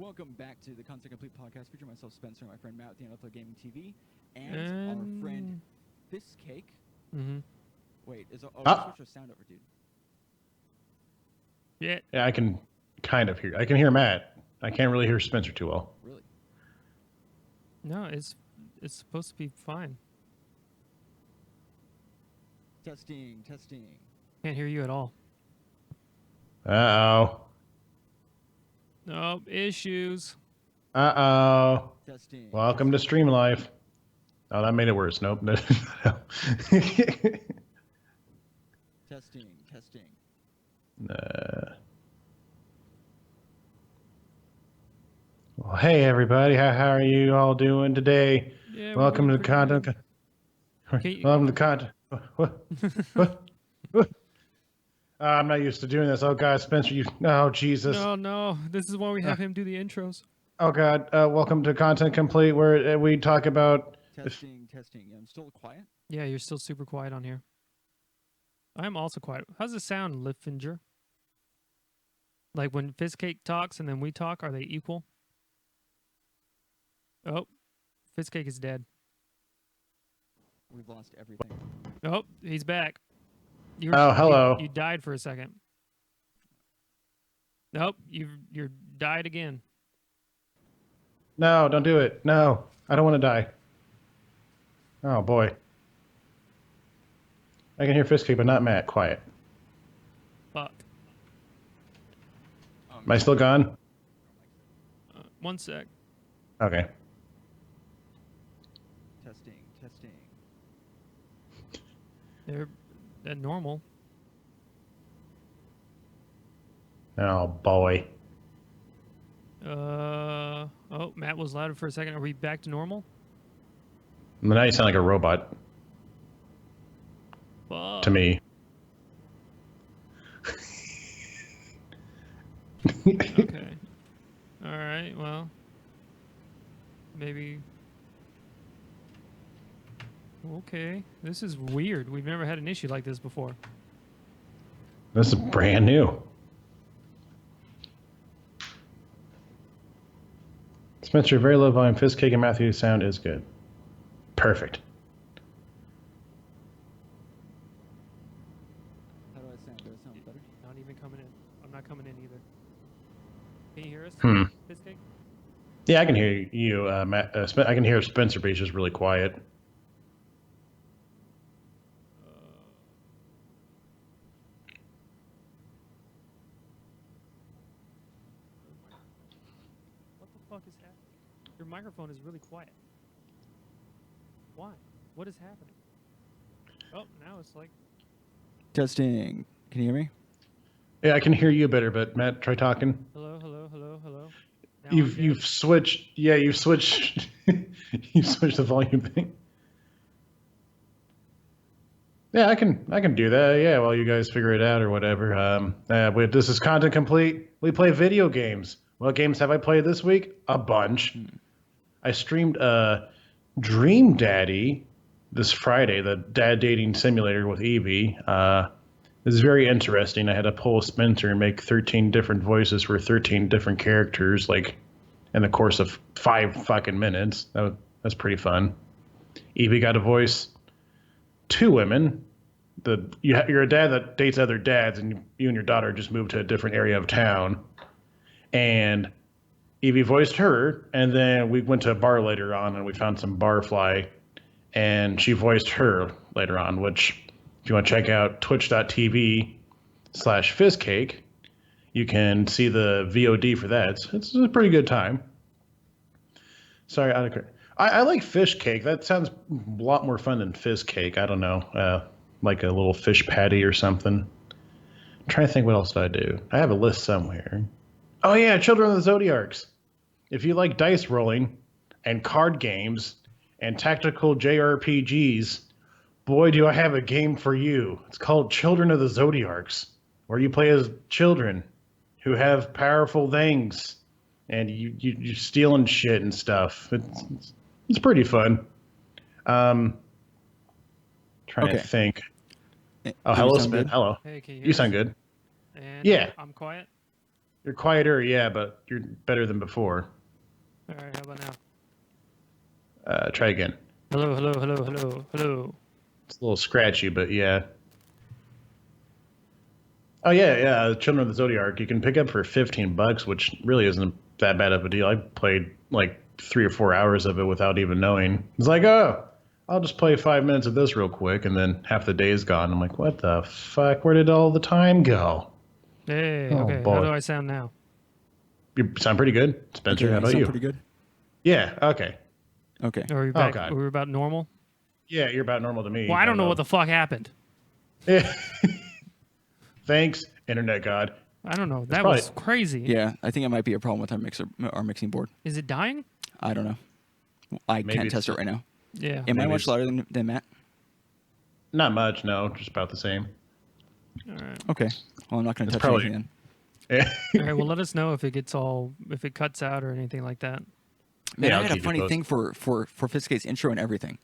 Welcome back to the Content Complete podcast featuring myself, Spencer, and my friend Matt with the NFL Gaming TV, and our friend Fistcake. Wait, switch our sound over, dude. Yeah, I can kind of hear. I can hear Matt. I can't really hear Spencer too well. Really? No, it's supposed to be fine. Testing. Can't hear you at all. Uh-oh. No issues. Uh-oh. Testing. Welcome to Stream Life. Oh, that made it worse. Nope. Testing. Well, hey, everybody. How are you all doing today? Yeah, Welcome to the content. Welcome to the content. What? I'm not used to doing this. Oh, God, Spencer, Oh, Jesus. No. This is why we have him do the intros. Oh, God. Welcome to Content Complete, where we talk about... Testing. I'm still quiet? Yeah, you're still super quiet on here. I'm also quiet. How's it sound, Liffinger? Like when Fistcake talks and then we talk, are they equal? Oh, Fistcake is dead. We've lost everything. Oh, he's back. Hello. You died for a second. Nope, you're died again. No, don't do it. No, I don't want to die. Oh, boy. I can hear Fistcake, but not Matt. Quiet. Fuck. Am I still gone? 1 sec. Okay. Testing. They're at normal. Oh, boy. Oh, Matt was louder for a second. Are we back to normal? Now you sound like a robot. Fuck. To me. Okay. All right. Well, maybe. Okay. This is weird. We've never had an issue like this before. This is brand new. Spencer, very low volume. Fistcake and Matthew's sound is good. Perfect. How do I sound? Do I sound better? Not even coming in. I'm not coming in either. Can you hear us? Fistcake? Yeah, I can hear you, Matt. I can hear Spencer, but he's just really quiet. What the fuck is happening? Your microphone is really quiet. Why? What is happening? Oh, now it's like... Testing. Can you hear me? Yeah, I can hear you better, but Matt, try talking. Hello. Now You've switched. Yeah, you've switched. You've switched the volume thing. Yeah, I can do that. Yeah, while you guys figure it out or whatever. This is Content Complete. We play video games. What games have I played this week? A bunch. I streamed Dream Daddy this Friday, the dad dating simulator with Evie. This is very interesting. I had to pull Spencer and make 13 different voices for 13 different characters, like in the course of 5 fucking minutes. That's pretty fun. Evie got to voice 2 women. You're a dad that dates other dads, and you and your daughter just moved to a different area of town. And Evie voiced her, and then we went to a bar later on, and we found some barfly, and she voiced her later on, which... If you want to check out twitch.tv/Fistcake, you can see the VOD for that. It's a pretty good time. Sorry, I like fish cake. That sounds a lot more fun than Fistcake. I don't know, like a little fish patty or something. I'm trying to think what else did I do. I have a list somewhere. Oh yeah, Children of the Zodiacs. If you like dice rolling and card games and tactical JRPGs, boy, do I have a game for you. It's called Children of the Zodiacs, where you play as children who have powerful things, and you stealing shit and stuff. It's pretty fun. Trying to think. Oh, hello, Spin. Hello. Hey, can you hear You us? sound good. And Yeah. I'm quiet? You're quieter, yeah, but you're better than before. All right, how about now? Try again. Hello, hello, hello, hello, hello. It's a little scratchy, but yeah. Oh yeah. Children of the Zodiac you can pick up for $15, which really isn't that bad of a deal. I played like 3 or 4 hours of it without even knowing. It's like, oh, I'll just play 5 minutes of this real quick, and then half the day is gone. I'm like, what the fuck? Where did all the time go? Hey, Oh, okay. boy. How do I sound now? You sound pretty good, Spencer. Okay, How about sound you? pretty good. Yeah. Okay. Okay. Are we back? God. Are we about normal? Yeah, you're about normal to me. Well, I don't know what the fuck happened. Yeah. Thanks, internet god. I don't know. That probably- was crazy. Yeah, I think it might be a problem with our mixing board. Is it dying? I don't know. I Maybe can't it's test it just- right now. Yeah. Am I Maybe much it's- louder than Matt? Not much, no. Just about the same. All right. Okay. Well, I'm not going to It's touch probably- anything Yeah. All right. Well, let us know if it if it cuts out or anything like that. then. Man, I'll I had a keep you funny posted. thing for Fiskate's intro and everything.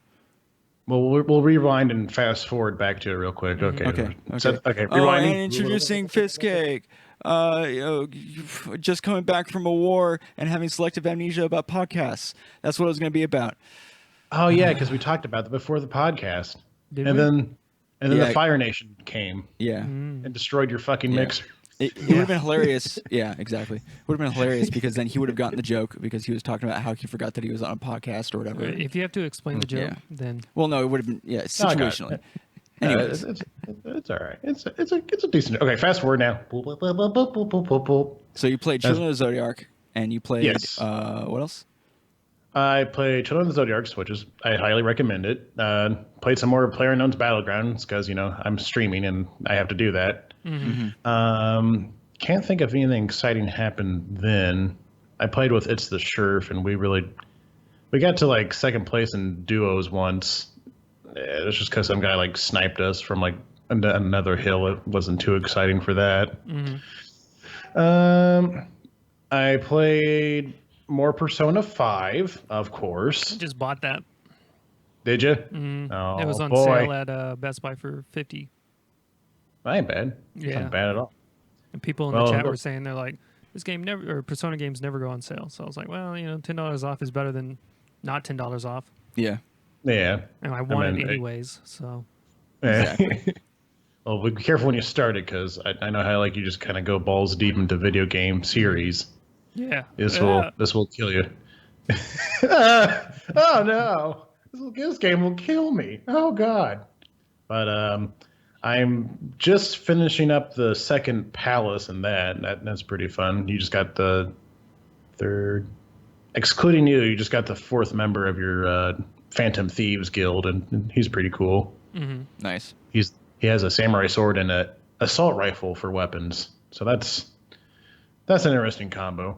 Well, we'll rewind and fast forward back to it real quick. Okay. Okay. Okay. Oh, Rewinding. and introducing Fiskate. Just coming back from a war and having selective amnesia about podcasts. That's what it was going to be about. Oh yeah, because we talked about that before the podcast, Did and we? then Yeah. the Fire Nation came Yeah. and destroyed your fucking Yeah. mixer. It would have been hilarious. Yeah, exactly. It would have been hilarious because then he would have gotten the joke because he was talking about how he forgot that he was on a podcast or whatever. If you have to explain the joke, Yeah. then Well, no, it would have been situationally. Anyways, It's all right. It's a decent. Okay, fast forward now. so you played Children of the Zodiac and you played Yes. What else? I played Children of the Zodiacs, which is I highly recommend it. Played some more PlayerUnknown's Battlegrounds because I'm streaming and I have to do that. Can't think of anything exciting happened then. I played with It's the Sheriff and we got to like second place in duos once. It was just because some guy like sniped us from like another hill. It wasn't too exciting for that. I played more Persona 5, of course. I just bought that. Did you? Oh, it was on boy. sale at Best Buy for $50. That ain't bad. It's Yeah. not bad at all. And people in Well, the chat were look- saying they're like, this game never, or Persona games never go on sale. So I was like, well, $10 off is better than not $10 off. Yeah. Yeah. And I want mean, it anyways. So Exactly. Well, be careful when you start it because I know how like you just kind of go balls deep into video game series. yeah. This Yeah. will kill you. Oh no! This game will kill me. Oh god! But I'm just finishing up the second palace and that's pretty fun. You just got the third, excluding you. You just got the fourth member of your Phantom Thieves Guild, and he's pretty cool. Nice. He has a samurai sword and a assault rifle for weapons. So that's an interesting combo.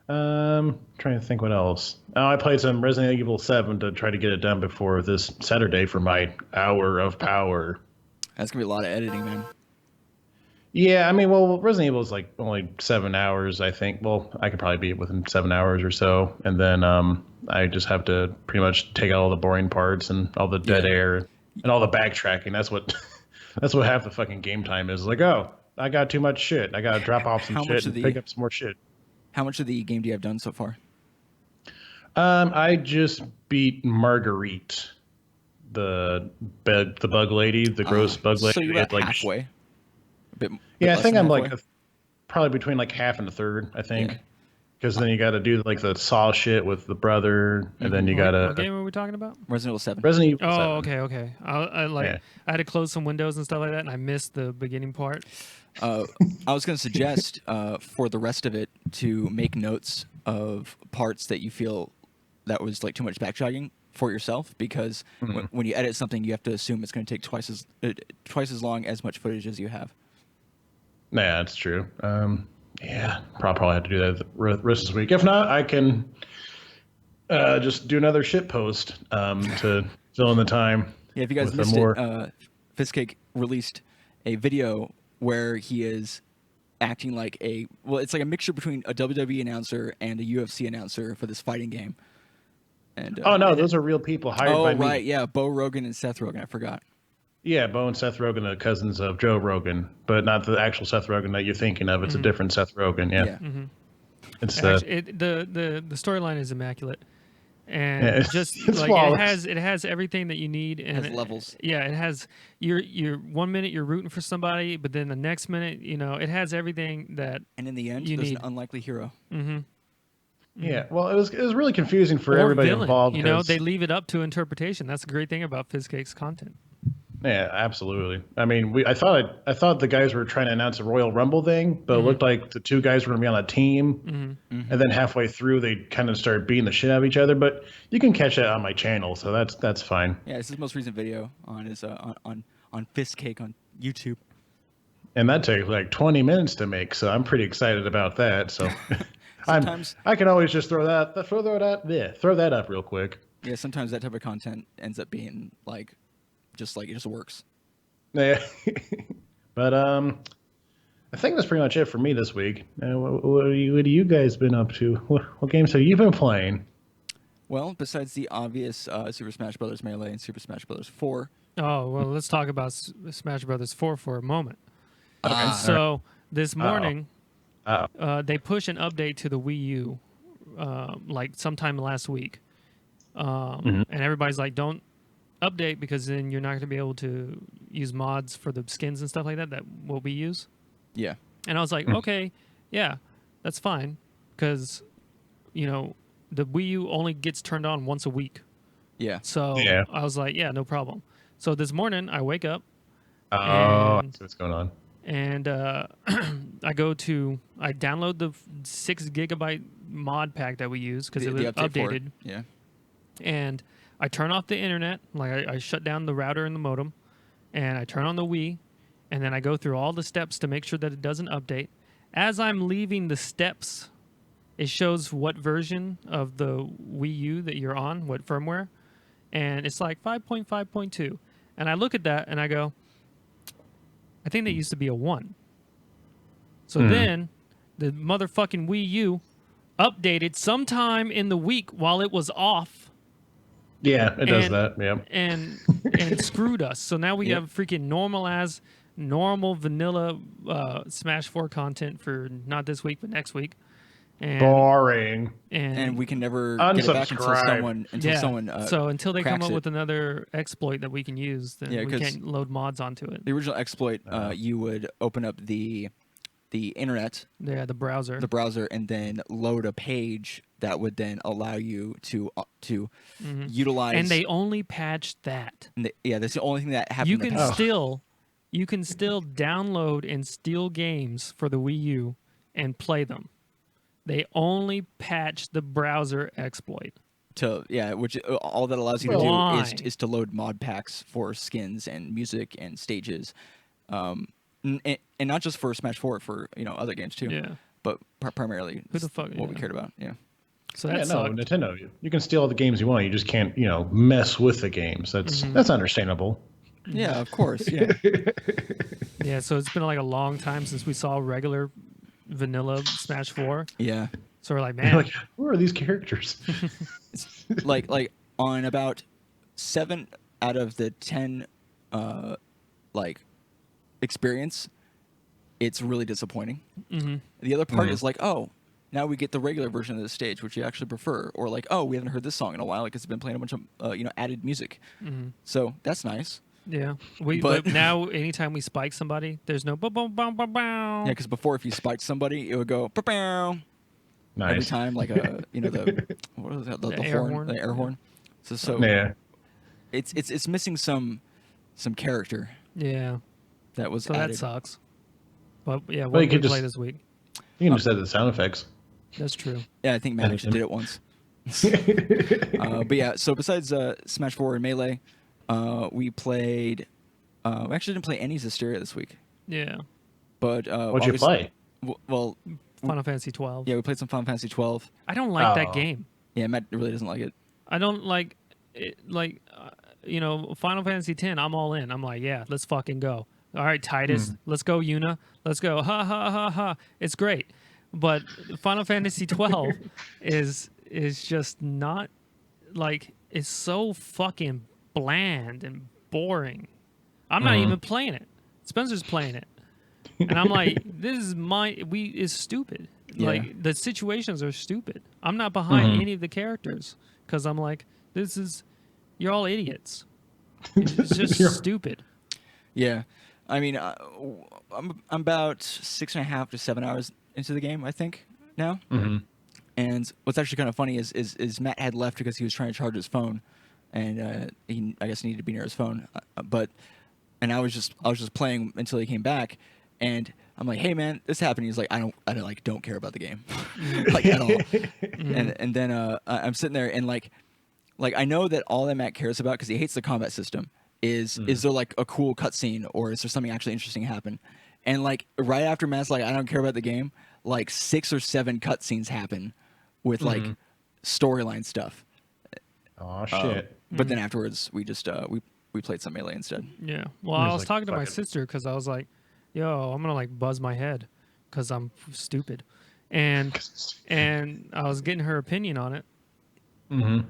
Trying to think what else. Oh, I played some Resident Evil 7 to try to get it done before this Saturday for my hour of power. That's going to be a lot of editing, man. Yeah, I mean, well, Resident Evil is like only 7 hours, I think. Well, I could probably beat it within 7 hours or so, and then I just have to pretty much take out all the boring parts and all the dead air and all the backtracking. That's what half the fucking game time is. Like, oh, I got too much shit. I got to drop off some How shit much and of pick up some more shit. How much of the game do you have done so far? I just beat Marguerite, the bug lady, the gross bug lady. So you're who had, about halfway. A bit Yeah, I less think than I'm halfway? like probably between like half and a third. I think Yeah. because then you got to do like the Saw shit with the brother, and then you got What to game are we talking about? Resident Evil 7. Resident Evil. 7. Oh, okay. I had to close some windows and stuff like that, and I missed the beginning part. I was going to suggest for the rest of it to make notes of parts that you feel that was like too much backtracking for yourself, because when you edit something, you have to assume it's going to take twice as long as much footage as you have. Yeah, that's true. Yeah, probably have to do that the rest of this week. If not, I can just do another shit post to fill in the time. Yeah, if you guys with missed more... it, Fizzcake released a video where he is acting like it's like a mixture between a WWE announcer and a UFC announcer for this fighting game. And Oh no, those are real people hired by me. right, yeah, Bo Rogan and Seth Rogen. I forgot. Yeah, Bo and Seth Rogen are cousins of Joe Rogan, but not the actual Seth Rogen that you're thinking of. It's a different Seth Rogen. Yeah, Yeah. it's Actually, the storyline is immaculate, yeah, and just it's like flawless. it has everything that you need, and Has levels. yeah, it has. You're 1 minute you're rooting for somebody, but then the next minute, it has everything that And in the end, you there's need. an unlikely hero. Yeah, well, it was really confusing for Or everybody villain. involved They because leave it up to interpretation. That's the great thing about Fizzcake's content. yeah, absolutely. I mean, I thought the guys were trying to announce a Royal Rumble thing, but it looked like the two guys were going to be on a team, and then halfway through they kind of started beating the shit out of each other. But you can catch that on my channel, so that's fine. Yeah, it's his most recent video on his on Fist Cake on YouTube. And that takes like 20 minutes to make, so I'm pretty excited about that. So Sometimes, I can always just throw that up real quick. yeah, sometimes that type of content ends up being like, just like it just works. Yeah. But I think that's pretty much it for me this week. What have you guys been up to? What games have you been playing? Well, besides the obvious Super Smash Bros. Melee and Super Smash Bros. 4. Oh well, let's talk about Smash Brothers 4 for a moment. Okay. So this morning, Uh-oh. they push an update to the Wii U, like sometime last week, and everybody's like, "Don't update because then you're not going to be able to use mods for the skins and stuff like that what we use." Yeah. And I was like, "Okay, yeah, that's fine," because the Wii U only gets turned on once a week. Yeah. So Yeah. I was like, "Yeah, no problem." So this morning I wake up Oh, I And- see what's going on. and I download the 6 GB mod pack that we use because it was update for it. updated, Yeah. and I turn off the internet, like I shut down the router and the modem, and I turn on the Wii, and then I go through all the steps to make sure that it doesn't update. As I'm leaving the steps, it shows what version of the Wii U that you're on, what firmware, and it's like 5.5.2, and I look at that and I go, I think that used to be a 1. So then the motherfucking Wii U updated sometime in the week while it was off Yeah, it does And- that. Yeah. and screwed us. So now we Yep. have freaking normal vanilla Smash 4 content for not this week but next week. And Boring. And we can never get it back until Unsubscribe. someone so until they come cracks up it. with another exploit that we can use, then Yeah, we 'cause can't load mods onto it. the original exploit, you would open up the internet, Yeah, the browser. the browser, and then load a page that would then allow you to utilize. and they only patched that. yeah, that's the only thing that happened. You in the can past. still download and steal games for the Wii U and play them. They only patched the browser exploit. Which all that allows you to Why? do is to load mod packs for skins and music and stages, and not just for Smash 4, for other games too. Yeah. But primarily Who the fuck- what we yeah. cared about. Yeah. So Yeah, that no, sucked. Nintendo. You can steal all the games you want. You just can't, mess with the games. That's understandable. Yeah, of course. Yeah. Yeah, so it's been like a long time since we saw regular vanilla Smash 4. Yeah. So we're like, man, Like, who are these characters? like on about 7 out of the 10 experience, it's really disappointing. The other part is like, oh, now we get the regular version of the stage, which you actually prefer, or like, oh, we haven't heard this song in a while because it's been playing a bunch of added music. So that's nice. yeah. But- But now anytime we spike somebody, there's no boom boom boom boom boom. Yeah, because before if you spiked somebody, it would go "Pow-pow" every Nice. time, like the what was that, the air horn, horn. the air horn. So Yeah. it's missing some character Yeah. that was So added. that sucks. But yeah, Well, what you did we could play just- this week? You can just add the sound effects. That's true. Yeah, I think Matt actually did it once. But yeah, so besides Smash 4 and Melee, we played. We actually didn't play any Hysteria this week. Yeah. But What'd you obviously- play? Well, Final Fantasy 12. yeah, we played some Final Fantasy 12. I don't like that Oh. game. Yeah, Matt really doesn't like it. I don't like it, Final Fantasy 10, I'm all in. I'm like, yeah, let's fucking go. All right, Titus, let's go, Yuna. Let's go. Ha ha ha ha. It's great. But Final Fantasy 12 is just not like, it's so fucking bland and boring. I'm not even playing it. Spencer's playing it, and I'm like, this is is stupid. Yeah. Like the situations are stupid. I'm not behind any of the characters because I'm like, you're all idiots. It's just stupid. Yeah, I mean, I'm about 6.5 to 7 hours into the game, I think now. And what's actually kind of funny is Matt had left because he was trying to charge his phone, and he I guess needed to be near his phone. And I was just playing until he came back, and I'm like, hey man, this happened. He's like, I don't care about the game, like at all. And then I'm sitting there and like I know that all that Matt cares about, because he hates the combat system, is there like a cool cutscene, or is there something actually interesting happen? And like right after Matt's like, I don't care about the game, like 6 or 7 cutscenes happen with like storyline stuff. Oh shit! But then afterwards, we just we played some Melee instead. Yeah. Well, I was like, talking to my fuck it. sister because I was like, yo, I'm gonna like buzz my head because I'm stupid, and I was getting her opinion on it, and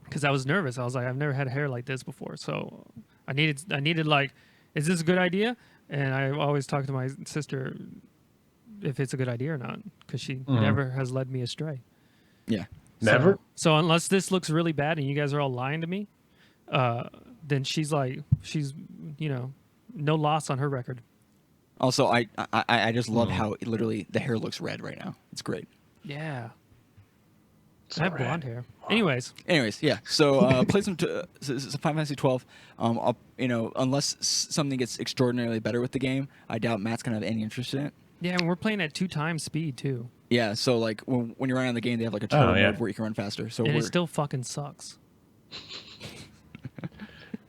because I was nervous. I was like, I've never had hair like this before, so I needed like, is this a good idea? And I always talk to my sister if it's a good idea or not, because she never has led me astray. Yeah. Never. So unless this looks really bad and you guys are all lying to me, then she's no loss on her record. Also, I just love how literally the hair looks red right now. It's great. Yeah. So I have rad. blonde hair. Anyways, Yeah. So play some Final Fantasy 12. Unless something gets extraordinarily better with the game, I doubt Matt's gonna have any interest in it. yeah, and we're playing at 2 times speed too, Yeah. So like when you're running on the game, they have like a turbo yeah. mode where you can run faster. So and we're it still fucking sucks.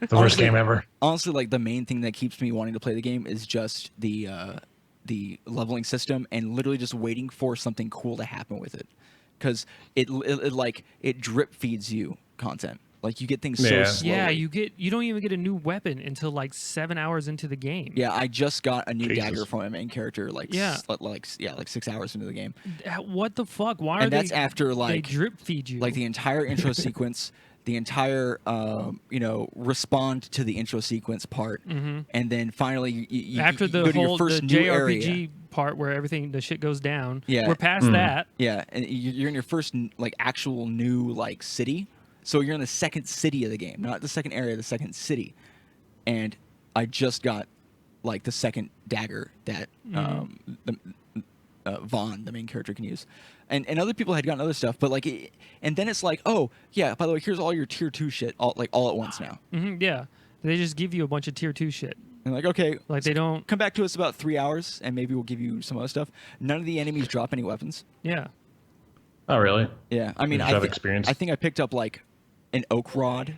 The worst game ever. honestly, like the main thing that keeps me wanting to play the game is just the leveling system, and literally just waiting for something cool to happen with it, because it drip feeds you content. Like you get things so Yeah. slowly. Yeah, you don't even get a new weapon until like 7 hours into the game. Yeah, I just got a new Jesus. dagger from my main character like 6 hours into the game. What the fuck? Why are And they? that's after they like drip feed you. like the entire intro sequence, the entire respond to the intro sequence part, and then finally you after you the go to your whole first the new JRPG area. part where the shit goes down. Yeah. We're past that. Yeah, and you're in your first like actual new like city. So you're in the second city of the game, not the second area, the second city. And I just got like the second dagger that Vaughn, the main character, can use. And other people had gotten other stuff, but like, and then it's like, oh yeah, by the way, here's all your tier 2 shit, all at once now. Yeah, they just give you a bunch of tier 2 shit. And like, okay, Like they don't. come back to us about 3 hours, and maybe we'll give you some other stuff. None of the enemies drop any weapons. Yeah. Oh really? Yeah, I mean, You just have experience. I think I picked up like an oak rod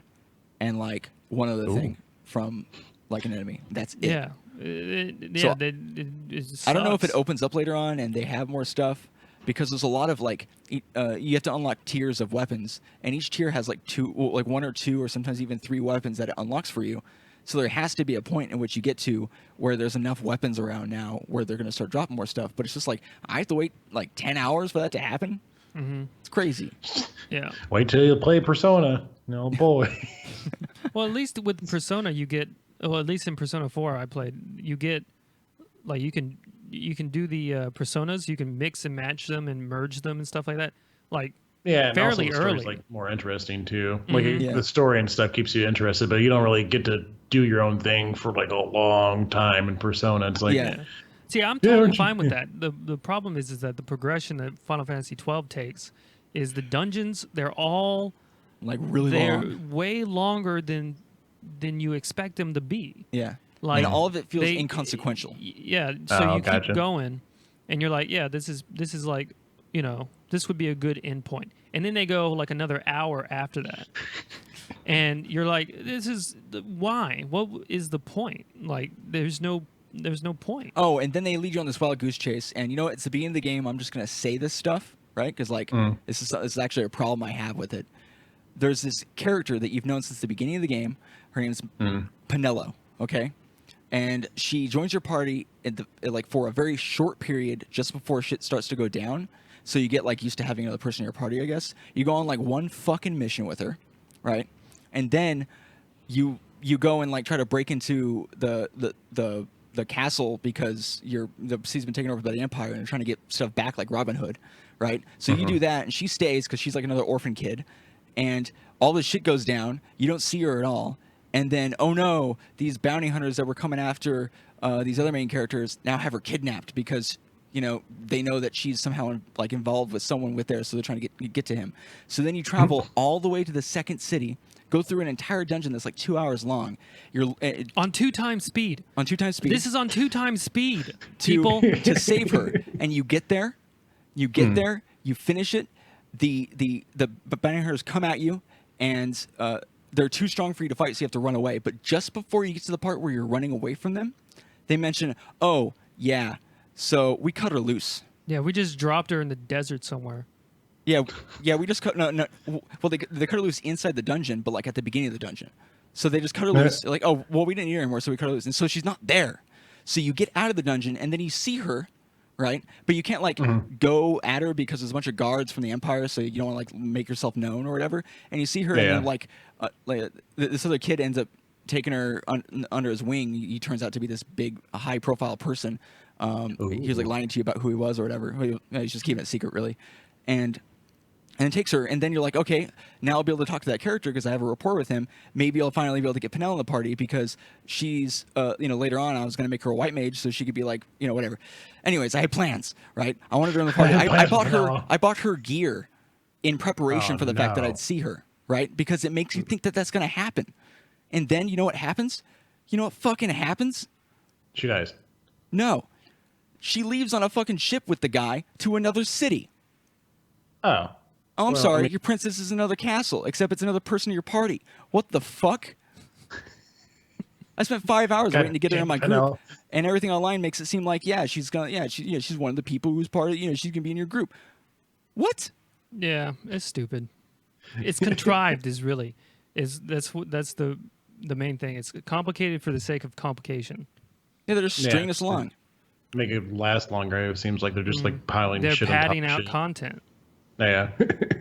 and like one other thing from like an enemy. That's it. Yeah. So, It I don't know if it sucks. opens up later on and they have more stuff, because there's a lot of like you have to unlock tiers of weapons, and each tier has like 1 or 2 or sometimes even 3 weapons that it unlocks for you. So there has to be a point in which you get to where there's enough weapons around now where they're going to start dropping more stuff. But it's just like I have to wait like 10 hours for that to happen. It's crazy. Yeah. Wait till you play Persona. No boy. Well, at least with Persona, you get. Well, at least in Persona 4, I played. You get, like, you can do the personas. You can mix and match them and merge them and stuff like that. Like, Yeah, and fairly also the story's early. like more interesting too. Like Yeah. the story and stuff keeps you interested, but you don't really get to do your own thing for like a long time in Persona. It's like Yeah. See, I'm Yeah, totally aren't you- fine with yeah. that. The problem is that the progression that Final Fantasy 12 takes is the dungeons. They're all Like really they're long. way longer than you expect them to be. Yeah. Like and all of it feels they- inconsequential. Yeah, so Oh, you gotcha. keep going, and you're like, yeah, this is like, this would be a good end point, and then they go like another hour after that, and you're like, why? What is the point? Like, there's no point. Oh, and then they lead you on this wild goose chase, and you know what? It's the beginning of the game. I'm just gonna say this stuff, right? Because like this is actually a problem I have with it. There's this character that you've known since the beginning of the game. Her name's Penelo. Okay, and she joins your party for a very short period just before shit starts to go down. So you get like used to having another person in your party, I guess. You go on like one fucking mission with her, right? And then you you go and like try to break into the castle because the city's been taken over by the Empire and they're trying to get stuff back like Robin Hood, right? So you do that, and she stays because she's like another orphan kid, and all this shit goes down. You don't see her at all, and then oh no, these bounty hunters that were coming after these other main characters now have her kidnapped because they know that she's somehow like involved with someone with there, so they're trying to get to him. So then you travel all the way to the second city. Go through an entire dungeon that's like 2 hours long. You're on 2 times speed. On 2 times speed. This is on 2 times speed. People to save her, and you get there, you finish it. The bounty hunters come at you, and they're too strong for you to fight, so you have to run away. But just before you get to the part where you're running away from them, they mention, "Oh yeah, so we cut her loose." Yeah, we just dropped her in the desert somewhere. Yeah, we just cut. No. Well, they cut her loose inside the dungeon, but like at the beginning of the dungeon. So they just cut her loose. Like, oh, well, we didn't need her anymore, so we cut her loose, and so she's not there. So you get out of the dungeon, and then you see her, right? But you can't like go at her because there's a bunch of guards from the Empire, so you don't want to like make yourself known or whatever. And you see her, and then like this other kid ends up taking her under his wing. He turns out to be this big, high-profile person. He was like lying to you about who he was or whatever. He's just keeping it secret, really, and it takes her, and then you're like, okay, now I'll be able to talk to that character because I have a rapport with him. Maybe I'll finally be able to get Penel in the party because she's, later on I was going to make her a white mage so she could be like, whatever. Anyways, I had plans, right? I wanted her in the party. I bought her gear in preparation for the fact that I'd see her, right? Because it makes you think that that's going to happen. And then you know what happens? You know what fucking happens? She dies. No. She leaves on a fucking ship with the guy to another city. Oh. Oh, I'm sorry. Your princess is another castle, except it's another person in your party. What the fuck? I spent 5 hours waiting to get her in my group, and everything online makes it seem like she's one of the people who's part of she's gonna be in your group. What? Yeah, it's stupid. It's contrived. That's the main thing. It's complicated for the sake of complication. Yeah, they're just stringing us along. Make it last longer. It seems like they're just like piling shit on top of shit. They're padding out content. Yeah.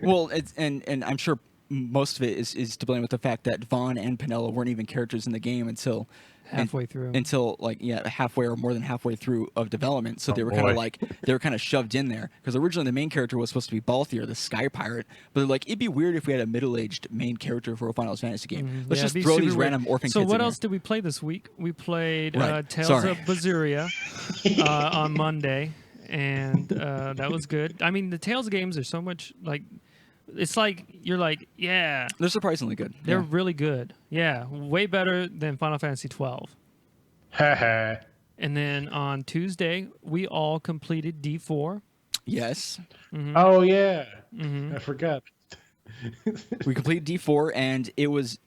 Well, and I'm sure most of it is to blame with the fact that Vaughn and Penella weren't even characters in the game until halfway through. Until halfway or more than halfway through of development. So they were kind of shoved in there because originally the main character was supposed to be Balthier, the Sky Pirate. But they're like, it'd be weird if we had a middle-aged main character for a Final Fantasy game. Let's just throw these random orphan kids in. So what else did we play this week? We played Tales of Berseria on Monday. And that was good. I mean, the Tales games are so much like, it's like you're like, yeah, they're surprisingly good. They're really good. Yeah, way better than Final Fantasy 12. And then on Tuesday, we all completed D4. Yes. Mm-hmm. Oh yeah, I forgot. We completed D4, and it was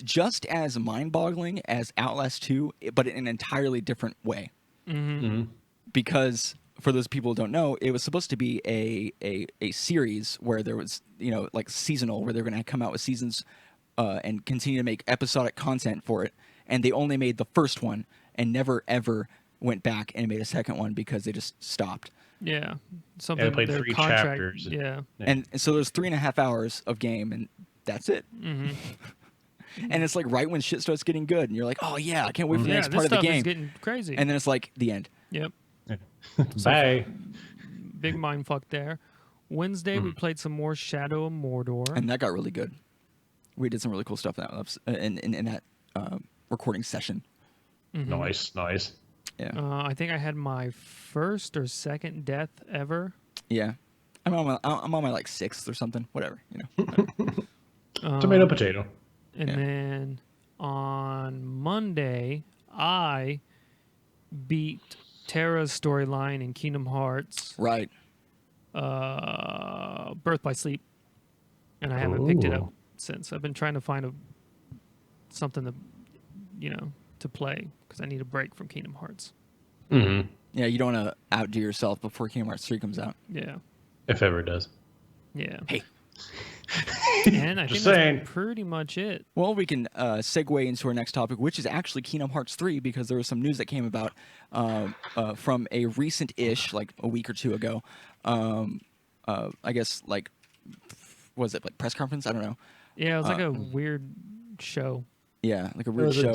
just as mind-boggling as Outlast 2, but in an entirely different way. Because for those people who don't know, it was supposed to be a series where there was, like seasonal, where they're going to come out with seasons and continue to make episodic content for it. And they only made the first one and never, ever went back and made a second one because they just stopped. Yeah. Something they played 3 chapters. Yeah. And so there's 3.5 hours of game, and that's it. And it's like right when shit starts getting good, and you're like, oh yeah, I can't wait for the next part of the game. Is getting crazy. And then it's like the end. Yep. Bye. Big mind fuck there. Wednesday we played some more Shadow of Mordor, and that got really good. We did some really cool stuff in that recording session. Nice. Yeah. I think I had my first or second death ever. Yeah. I'm on my like 6th or something. Whatever. Tomato potato. And then on Monday, I beat Terra's storyline in Kingdom Hearts. Right. Birth by Sleep. And I haven't picked it up since. I've been trying to find something to play because I need a break from Kingdom Hearts. Mm-hmm. Yeah, you don't want to outdo yourself before Kingdom Hearts 3 comes out. Yeah. If ever it does. Yeah. Hey. And I think that's pretty much it. Well, we can segue into our next topic, which is actually Kingdom Hearts 3, because there was some news that came about from a recent-ish, like a week or two ago. I guess, like, was it like press conference? I don't know. Yeah, it was like a weird show. Yeah, like a It weird was show.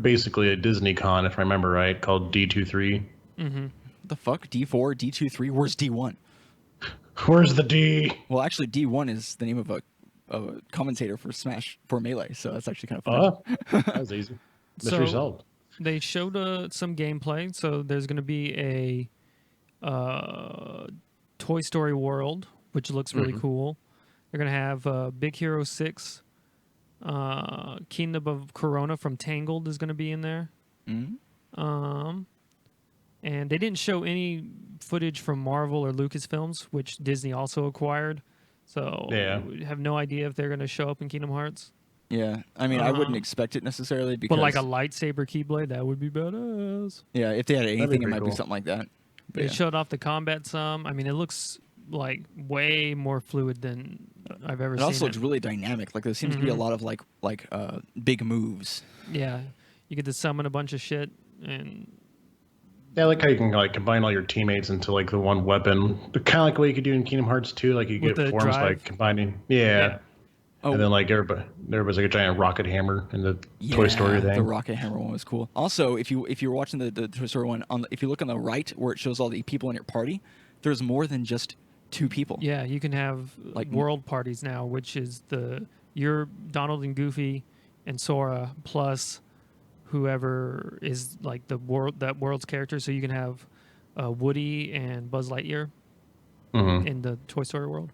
basically a Disney con, if I remember right, called D23. Mm-hmm. What the fuck? D4, D23. Where's D1? Where's the D? Well, actually, D1 is the name of a commentator for Smash for Melee, so that's actually kind of Oh, funny. that was easy. Mystery So solved. they showed some gameplay. So there's going to be a Toy Story World, which looks really cool. They're going to have Big Hero 6. Kingdom of Corona from Tangled is going to be in there. Mhm. And they didn't show any footage from Marvel or Lucasfilms, which Disney also acquired. So Yeah. we have no idea if they're going to show up in Kingdom Hearts. Yeah, I mean, I wouldn't Um, expect it necessarily because, But like a lightsaber keyblade, that would be badass. yeah, if they had anything, it pretty might be cool. something like that. But They yeah. showed off the combat some. I mean, it looks like way more fluid than I've ever It seen. also it. looks really dynamic. Like there seems to be a lot of like big moves. Yeah, you get to summon a bunch of shit, and Yeah, I like how you can like combine all your teammates into like the one weapon. Kind of like what you could do in Kingdom Hearts 2, like you With get the forms by drive? combining. Yeah. Oh, And then like there was like a giant rocket hammer in the Toy Story the thing. rocket hammer one was cool. Also, if you were watching the Toy Story one, if you look on the right where it shows all the people in your party, there's more than just 2 people. yeah, you can have Like- world parties now, which is you're Donald and Goofy and Sora plus whoever is like that world's character. So you can have Woody and Buzz Lightyear Mhm. in the Toy Story world.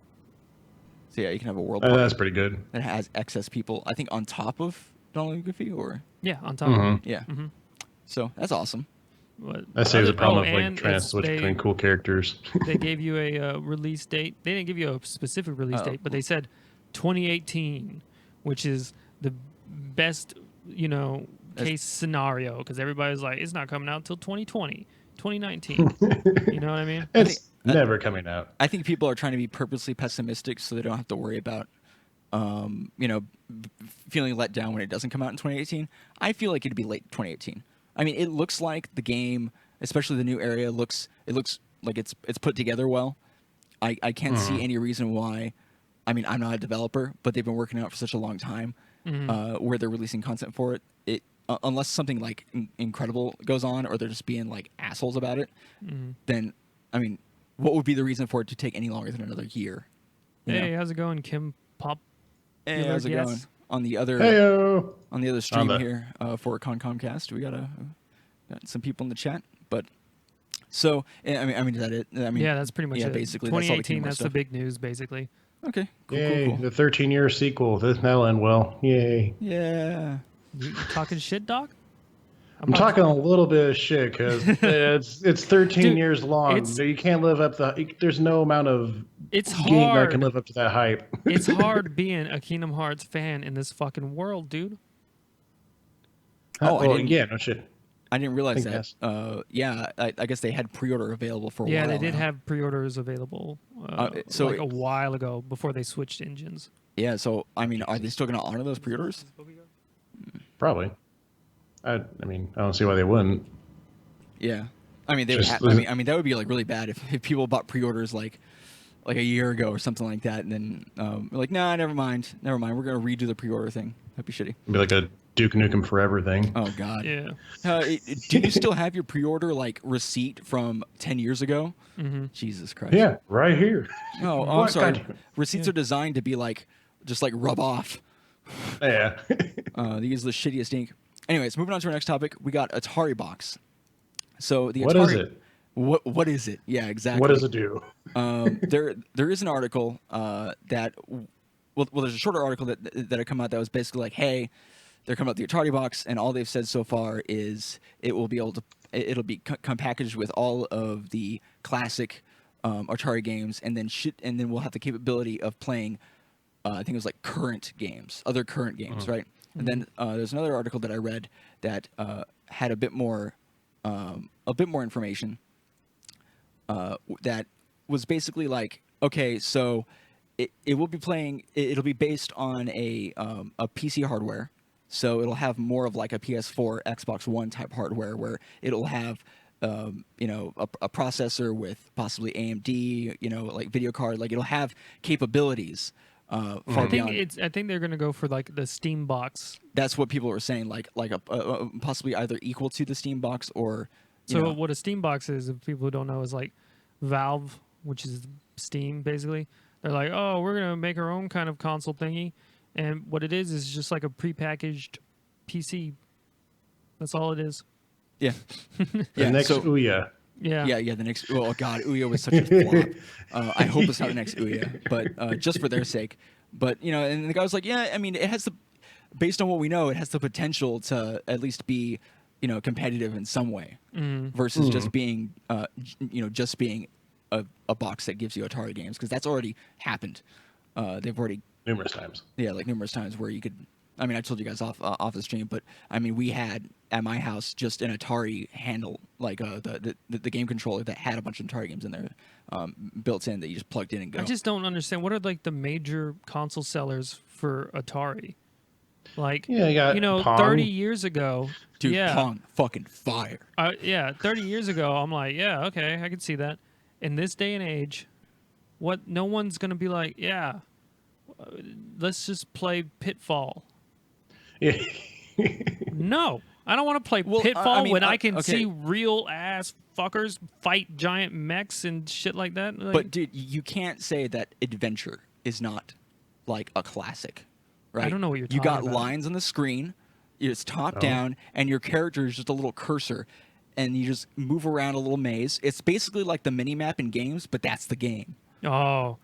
So yeah, you can have a world party That's pretty good. that has excess people. I think on top of Donald and Goofy, or Yeah, on top of it. yeah. Mhm. So that's awesome. But That saves the problem of like and trying to switch they between cool characters. gave you a release date. They didn't give you a specific release Oh. date, but they said 2018, which is the best, case scenario because everybody's like, it's not coming out until 2020, 2019. You know what I mean? It's never coming out. I think people are trying to be purposely pessimistic so they don't have to worry about, feeling let down when it doesn't come out in 2018. I feel like it'd be late 2018. I mean, it looks like the game, especially the new area, it looks like it's put together well. I can't see any reason why. I mean, I'm not a developer, but they've been working on it for such a long time, where they're releasing content for it. Unless something like incredible goes on, or they're just being like assholes about it, then I mean, what would be the reason for it to take any longer than another year? You Hey, know? how's it going, Kim Pop? Hey, how's it Yes. going? On the other Heyo. stream the- here for Comcast, we got some people in the chat. But so I mean, is that it? I mean, Yeah, that's pretty much yeah, it. basically that's all the 2018, Kingdom Hearts that's the stuff. big news, basically. Okay, cool, Yay, cool, cool. the 13-year sequel. That'll end well. Yay. Yeah. You talking shit, Doc? I'm talking a little bit of shit because it's 13 Dude, years long. it's- You can't live up there's no amount of It's game that hard. can live up to that hype. It's hard being a Kingdom Hearts fan in this fucking world, dude. Oh, I well, didn't- yeah, no shit. I didn't realize think that. Yeah, I guess they had pre-order available for a Yeah, while. they did now. have pre-orders available so like a while ago before they switched engines. Yeah, so I mean, are they still going to honor those pre-orders? Probably. I mean, I don't see why they wouldn't. Yeah, I mean, I mean, that would be like really bad if people bought pre-orders like a year ago or something like that, and then like, nah, never mind, we're gonna redo the pre-order thing. That'd be shitty. It'd be like a Duke Nukem Forever thing. Oh God. Yeah. Do you still have your pre-order like receipt from 10 years ago? Mm-hmm. Jesus Christ. Yeah, right here. Oh, I'm What? sorry. God. Receipts are designed to be like just like rub off. Yeah. They use the shittiest ink. Anyways, moving on to our next topic, we got Ataribox. So the What Atari, is it? What is it? Yeah, exactly. What does it do? There is an article that there's a shorter article that had come out that was basically like, hey, they're coming out with the Ataribox, and all they've said so far is it'll be come packaged with all of the classic Atari games, and then we'll have the capability of playing. I think it was like other current games, right? And then there's another article that I read that had a bit more information that was basically like, okay, so it will be playing. It'll be based on a PC hardware, so it'll have more of like a PS4, Xbox One type hardware where it'll have a processor with possibly AMD, like video card, like it'll have capabilities far I think beyond. I think they're gonna go for like the Steam box. That's what people were saying, like a possibly either equal to the Steam box or you So know. what a Steam box is, if people who don't know, is like Valve, which is Steam basically. They're like, oh, we're gonna make our own kind of console thingy, and what it is just like a prepackaged PC. That's all it is. Yeah, The yeah. next So Ouya. Yeah. yeah. The next. Oh God, Ouya was such a flop. I hope it's not the next Ouya, but just for their sake. But and the guy was like, yeah. I mean, it has the, based on what we know, it has the potential to at least be, competitive in some way, versus just being, just being a box that gives you Atari games, because that's already happened. They've already, Numerous times. yeah, like numerous times where you could. I mean, I told you guys off the stream, but I mean, we had at my house just an Atari handle, like the game controller that had a bunch of Atari games in there, built in, that you just plugged in and go. I just don't understand, what are like the major console sellers for Atari? Like, Yeah, you got Pong. 30 years ago, Dude, yeah, Pong, fucking fire. 30 years ago, I'm like, yeah, okay, I can see that. In this day and age, no one's gonna be like, yeah, let's just play Pitfall. Yeah. No, I don't want to play Well, Pitfall I mean, when I can okay. see real ass fuckers fight giant mechs and shit like that. Like, But dude, you can't say that Adventure is not like a classic, right? I don't know what you're You talking got about. lines on the screen, it's top down, and your character is just a little cursor, and you just move around a little maze. It's basically like the mini map in games, but that's the game. oh,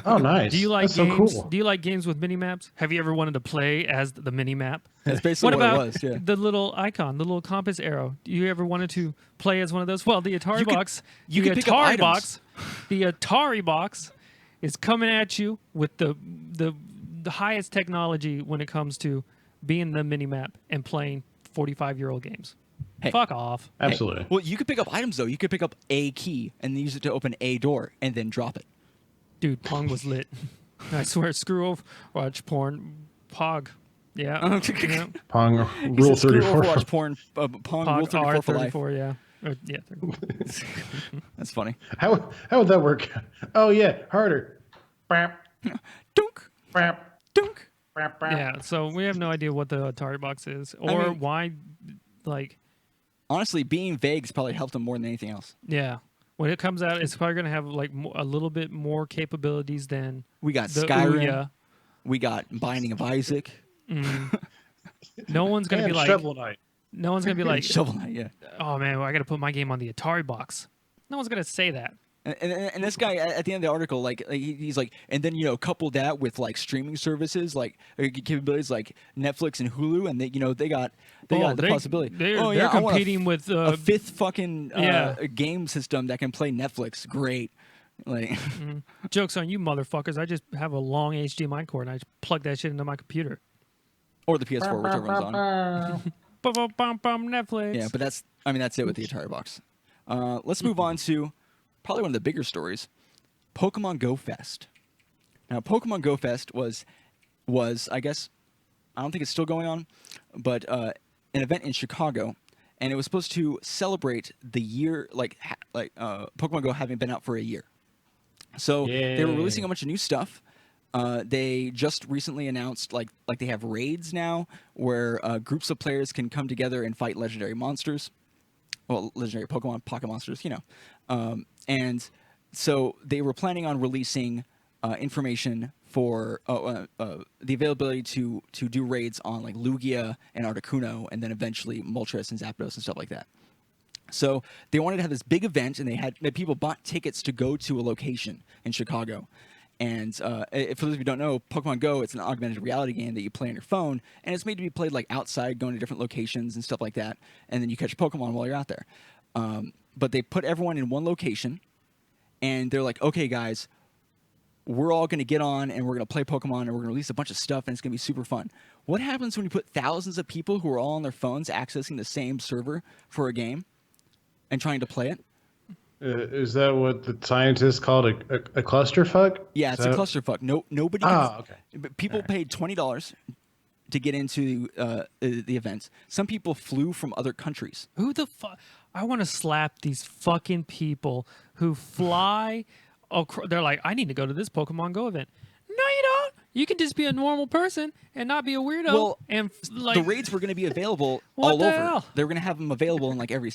Oh, nice. do you like That's games? so cool. Do you like games with mini maps? Have you ever wanted to play as the mini map? That's basically What what about it was. Yeah. the little icon, the little compass arrow? Do you ever wanted to play as one of those? Well, the Atari box, you the could pick up Atari items. box, the Atari box is coming at you with the highest technology when it comes to being the mini map and playing 45-year-old games. Hey. Fuck off. Absolutely. Well, you could pick up items though. You could pick up a key and use it to open a door, and then drop it. Dude, Pong was lit. I swear, screw over watch porn. Pog. Yeah. yeah. Pong He Rule said, "Screw 34. Overwatch porn, Pong Rule Pog 34 for life." R34, yeah. Yeah. 34. That's funny. How would that work? Oh, yeah. Harder. Bap, Dunk, bap, dunk. bap, bap. Yeah, so we have no idea what the Atari box is or mean- why, like, Honestly, being vague has probably helped him more than anything else. yeah. When it comes out, it's probably going to have, like, a little bit more capabilities than We got the Skyrim. Ouya. We got Binding of Isaac. No one's going to And be like, Shovel Knight. no one's going to be like, Shovel Knight, yeah. oh, man, well, I got to put my game on the Atari box. No one's going to say that. And this guy at the end of the article, like he's like, and then couple that with like streaming services, like capabilities like Netflix and Hulu, and they got the possibility. They're I want competing with a fifth fucking yeah. game system that can play Netflix. Great, like jokes on you, motherfuckers. I just have a long HDMI cord and I just plug that shit into my computer. or the PS4, whichever one's on. Netflix. Yeah, but that's it with the Atari box. Let's move on to probably one of the bigger stories, Pokemon Go Fest. Now, Pokemon Go Fest was I guess, I don't think it's still going on, but an event in Chicago, and it was supposed to celebrate the year, Pokemon Go having been out for a year. So they were releasing a bunch of new stuff. They just recently announced like they have raids now, where groups of players can come together and fight legendary monsters. Well, legendary Pokemon, pocket monsters, and so they were planning on releasing information for the availability to do raids on like Lugia and Articuno, and then eventually Moltres and Zapdos and stuff like that. So they wanted to have this big event, and people bought tickets to go to a location in Chicago. And for those of you who don't know, Pokemon Go, it's an augmented reality game that you play on your phone, and it's made to be played like outside, going to different locations and stuff like that, and then you catch Pokemon while you're out there. But they put everyone in one location, and they're like, okay, guys, we're all going to get on, and we're going to play Pokemon, and we're going to release a bunch of stuff, and it's going to be super fun. What happens when you put thousands of people who are all on their phones accessing the same server for a game and trying to play it? Is that what the scientists called a clusterfuck? Yeah, it's a clusterfuck. Nobody. Okay. People paid $20 to get into the event. Some people flew from other countries. Who the fuck? I want to slap these fucking people who fly. They're like, I need to go to this Pokemon Go event. No, you don't. You can just be a normal person and not be a weirdo. Well, and like the raids were going to be available What all the over. hell? They were going to have them available in like every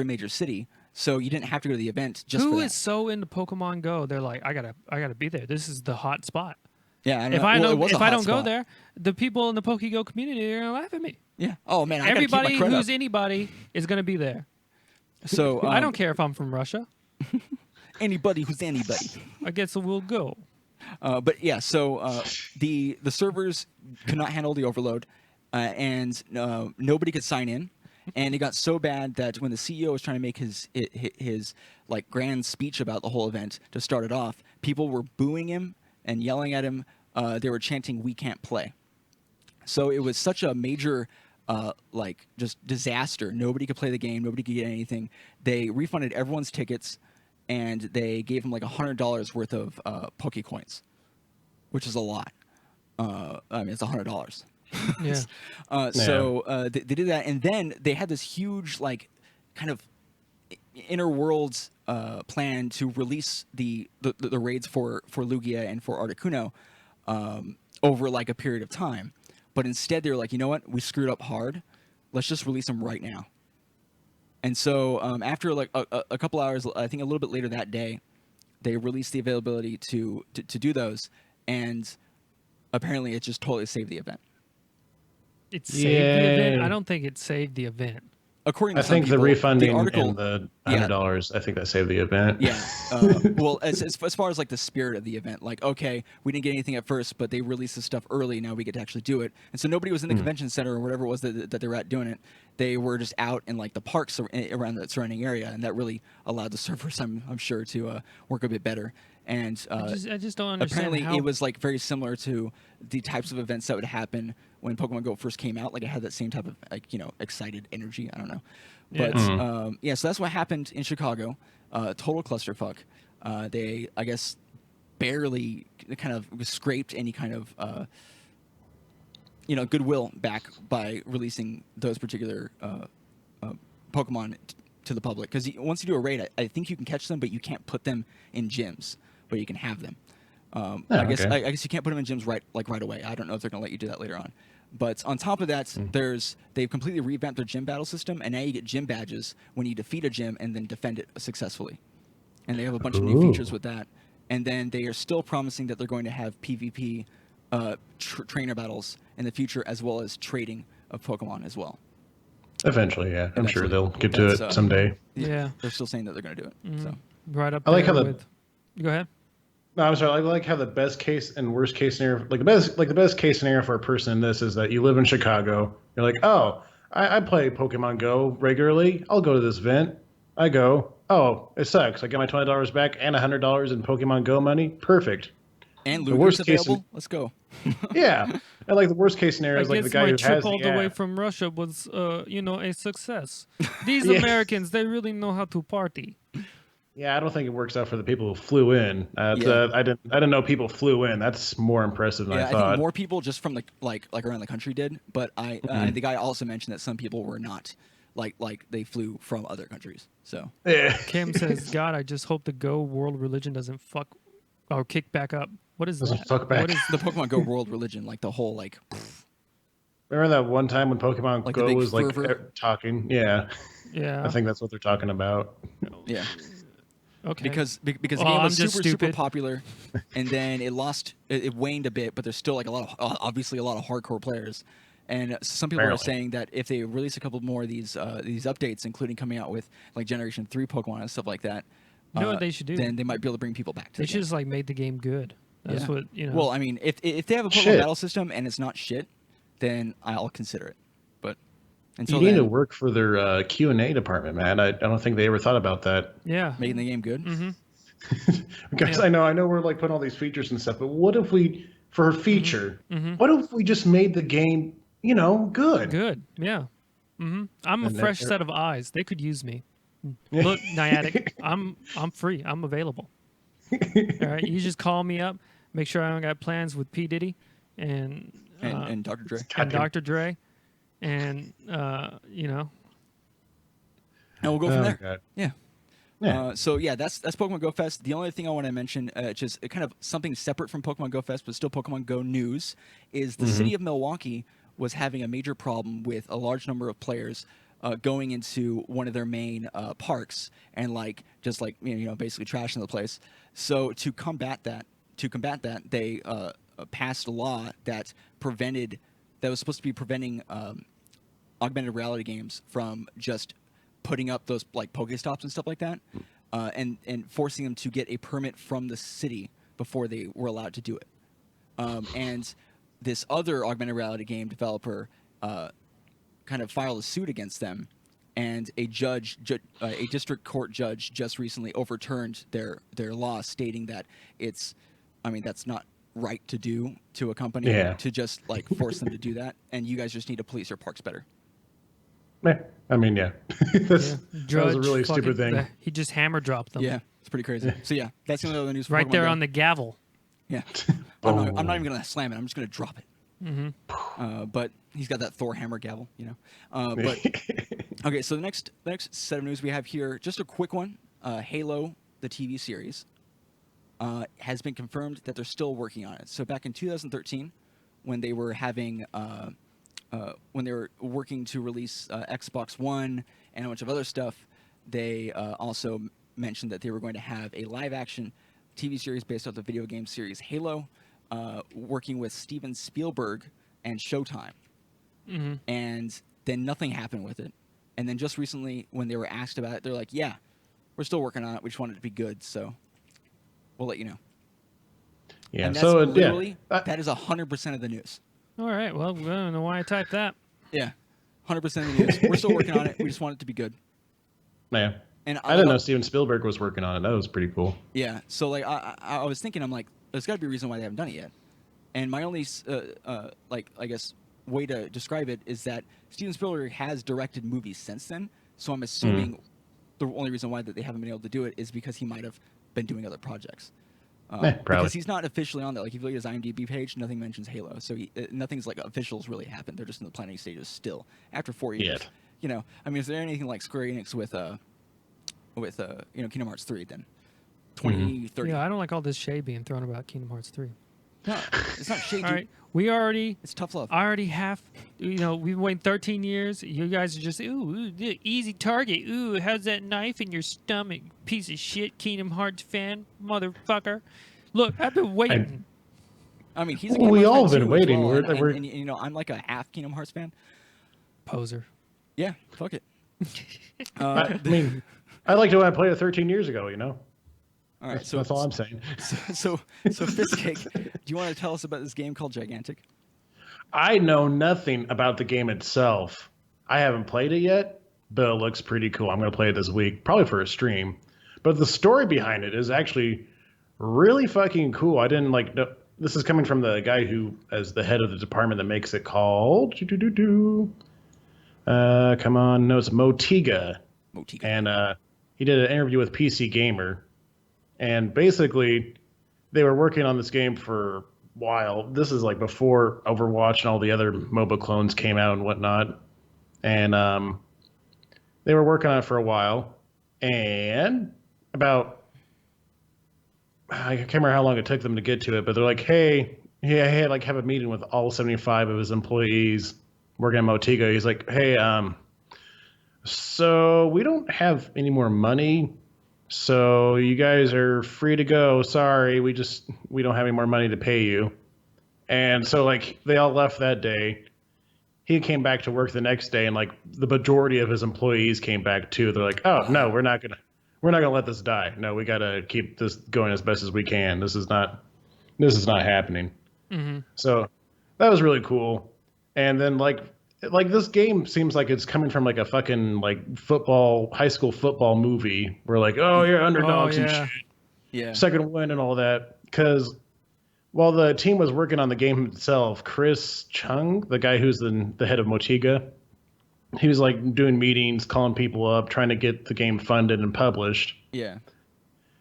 major city, so you didn't have to go to the event just who for is that. so into Pokemon Go? They're like, I gotta be there. This is the hot spot. Yeah, If it I was don't a go hot spot. there, the people in the PokeGo community are gonna laugh at me. Yeah. Oh man, I Everybody gotta keep my credit who's up. anybody is gonna be there. So I don't care if I'm from Russia. anybody who's anybody. I guess we'll go. But yeah, so the servers could not handle the overload, and nobody could sign in, and it got so bad that when the CEO was trying to make his like grand speech about the whole event to start it off, people were booing him and yelling at him. They were chanting, "We can't play." So it was such a major. Like just disaster. Nobody could play the game. Nobody could get anything. They refunded everyone's tickets, and they gave them like $100 worth of Pokecoins, which is a lot. I mean, it's $100. Yeah. So they did that, and then they had this huge like kind of inner worlds plan to release the raids for Lugia and for Articuno over like a period of time. But instead, they were like, you know what? We screwed up hard. Let's just release them right now. And so after like a couple hours, I think a little bit later that day, they released the availability to do those. And apparently it just totally saved the event. It saved the event. Yay. I don't think it saved the event. According to I some think the people, refunding the article, and the $100, I think that saved the event. Yeah. Well, as far as like the spirit of the event, like, okay, we didn't get anything at first, but they released the stuff early. Now we get to actually do it. And so nobody was in the convention center or whatever it was that they were at doing it. They were just out in like the parks around the surrounding area, and that really allowed the servers, I'm sure, to work a bit better. And I just don't understand apparently how. it was like very similar to the types of events that would happen when Pokemon Go first came out. Like it had that same type of like excited energy. I don't know. Yeah. But yeah, so that's what happened in Chicago. Total clusterfuck. They, I guess, barely kind of scraped any kind of goodwill back by releasing those particular Pokemon to the public. Because once you do a raid, I think you can catch them, but you can't put them in gyms, but you can have them. I guess you can't put them in gyms right away. I don't know if they're gonna let you do that later on. But on top of that, they've completely revamped their gym battle system, and now you get gym badges when you defeat a gym and then defend it successfully. And they have a bunch of new features with that. And then they are still promising that they're going to have PvP trainer battles in the future, as well as trading of Pokemon as well. Eventually, yeah. I'm sure Eventually. they'll get to it someday. Yeah. They're still saying that they're going to do it. So. Right up I like there how with. Go ahead. No, I'm sorry. I like how the best case and worst case scenario, like the best case scenario for a person in this is that you live in Chicago. You're like, oh, I play Pokemon Go regularly. I'll go to this event. I go. Oh, it sucks. I get my $20 back and $100 in Pokemon Go money. Perfect. And The worst Lugia's case available. Let's go. Yeah, and like the worst case scenario I is like guess the guy my who trip has all the the way app. from Russia was, a success. These Yeah. Americans, they really know how to party. Yeah, I don't think it works out for the people who flew in. Yeah. I didn't know people flew in. That's more impressive than Yeah, I I thought. think more people just from like around the country did, but the guy also mentioned that some people were not like they flew from other countries. So Yeah. Kim says, God, I just hope the Go world religion doesn't fuck or kick back up. What is Doesn't that? fuck back. What is the Pokemon Go world religion, like the whole like Remember that one time when Pokemon Like the Go big was like fervor? talking? Yeah, yeah. I think that's what they're talking about. yeah. Okay. Because the Well, game I'm was just super stupid. popular, and then it waned a bit, but there's still like obviously a lot of hardcore players, and some people are Apparently. saying that if they release a couple more of these updates, including coming out with like Generation 3 Pokemon and stuff like that, You know what they should do? Then they might be able to bring people back to They the should game. just like made the game good. That's Yeah. what Well, I mean, if they have a Pokemon Shit. battle system and it's not shit, then I'll consider it. But until You need then, to work for their Q&A department, man. I don't think they ever thought about that. yeah. making the game good. Mm-hmm. Because Yeah. I know we're like putting all these features and stuff, but what if we, for a feature, Mm-hmm. what if we just made the game, good? Good. Yeah. Mm-hmm. I'm a And fresh they're- set of eyes. They could use me. Look, Niantic, I'm free. I'm available. All right. You just call me up. Make sure I don't got plans with P Diddy and And Dr. Dre. and Goddamn- Dr. Dre, and And we'll go from Oh, there. God. Yeah. Yeah. So yeah, that's Pokemon Go Fest. The only thing I want to mention, just kind of something separate from Pokemon Go Fest, but still Pokemon Go news, is the city of Milwaukee was having a major problem with a large number of players going into one of their main parks and just basically trashing the place. So to combat that, they passed a law that was supposed to be preventing augmented reality games from just putting up those like Pokestops and stuff like that, and forcing them to get a permit from the city before they were allowed to do it. And this other augmented reality game developer kind of filed a suit against them, and a district court judge just recently overturned their law, stating that that's not right to do to a company to just like force them to do that, and you guys just need to police your parks better. Yeah. I mean, yeah. That was a really stupid thing. He just hammer dropped them. Yeah, it's pretty crazy. So yeah, that's the only other news. For Right Pokemon there Go. on the gavel. Yeah, I'm not even gonna slam it. I'm just gonna drop it. But he's got that Thor hammer gavel, But okay, so the next set of news we have here, just a quick one. Halo, the TV series, has been confirmed that they're still working on it. So back in 2013, when they were having when they were working to release Xbox One and a bunch of other stuff, they also mentioned that they were going to have a live-action TV series based off the video game series Halo, working with Steven Spielberg and Showtime. And then nothing happened with it. And then just recently, when they were asked about it, they're like, yeah, we're still working on it. We just want it to be good, so we'll let you know. Yeah, and that's so literally, that is 100% of the news. All right. Well, I don't know why I typed that. Yeah, 100% of the news. We're still working on it. We just want it to be good. Yeah. And I didn't know Steven Spielberg was working on it. That was pretty cool. Yeah. So like, I was thinking, I'm like, there's got to be a reason why they haven't done it yet. And my only I guess way to describe it is that Steven Spielberg has directed movies since then. So I'm assuming the only reason why that they haven't been able to do it is because he might have been doing other projects. Because he's not officially on there. Like if you look at his IMDb page, nothing mentions Halo, so nothing's like officials really happened. They're just in the planning stages still after 4 years. I mean, is there anything like Square Enix with Kingdom Hearts 3 then 2030? Yeah, I don't like all this shade being thrown about Kingdom Hearts 3. No, it's not shade. All right, it's tough love. I already have, we've waited 13 years. You guys are just, ooh, easy target. Ooh, how's that knife in your stomach? Piece of shit, Kingdom Hearts fan, motherfucker. Look, I've been waiting. I mean, he's a Kingdom we Hearts all fan been too as waiting. well, and I'm like a half Kingdom Hearts fan. Poser. Yeah, fuck it. I mean, I liked it when I played it 13 years ago, All right, that's all I'm saying. So Fistcake, do you want to tell us about this game called Gigantic? I know nothing about the game itself. I haven't played it yet, but it looks pretty cool. I'm going to play it this week, probably for a stream. But the story behind it is actually really fucking cool. I didn't like. This is coming from the guy who is the head of the department that makes it called. Come on, no, it's Motiga. And he did an interview with PC Gamer. And basically, they were working on this game for a while. This is like before Overwatch and all the other MOBA clones came out and whatnot. And they were working on it for a while. And about, I can't remember how long it took them to get to it, but they're like, hey, yeah, hey, like have a meeting with all 75 of his employees working at Motiga. He's like, hey, so we don't have any more money. So you guys are free to go. Sorry, we don't have any more money to pay you. And so like they all left that day. He came back to work the next day, and like the majority of his employees came back too. They're like, oh no, we're not gonna let this die. No, we gotta keep this going as best as we can. This is not happening. So that was really cool. And then like this game seems like it's coming from like a fucking like high school football movie where like, oh, you're underdogs and shit. Yeah. Second win and all that. Because while the team was working on the game itself, Chris Chung, the guy who's the head of Motiga, he was like doing meetings, calling people up, trying to get the game funded and published. Yeah.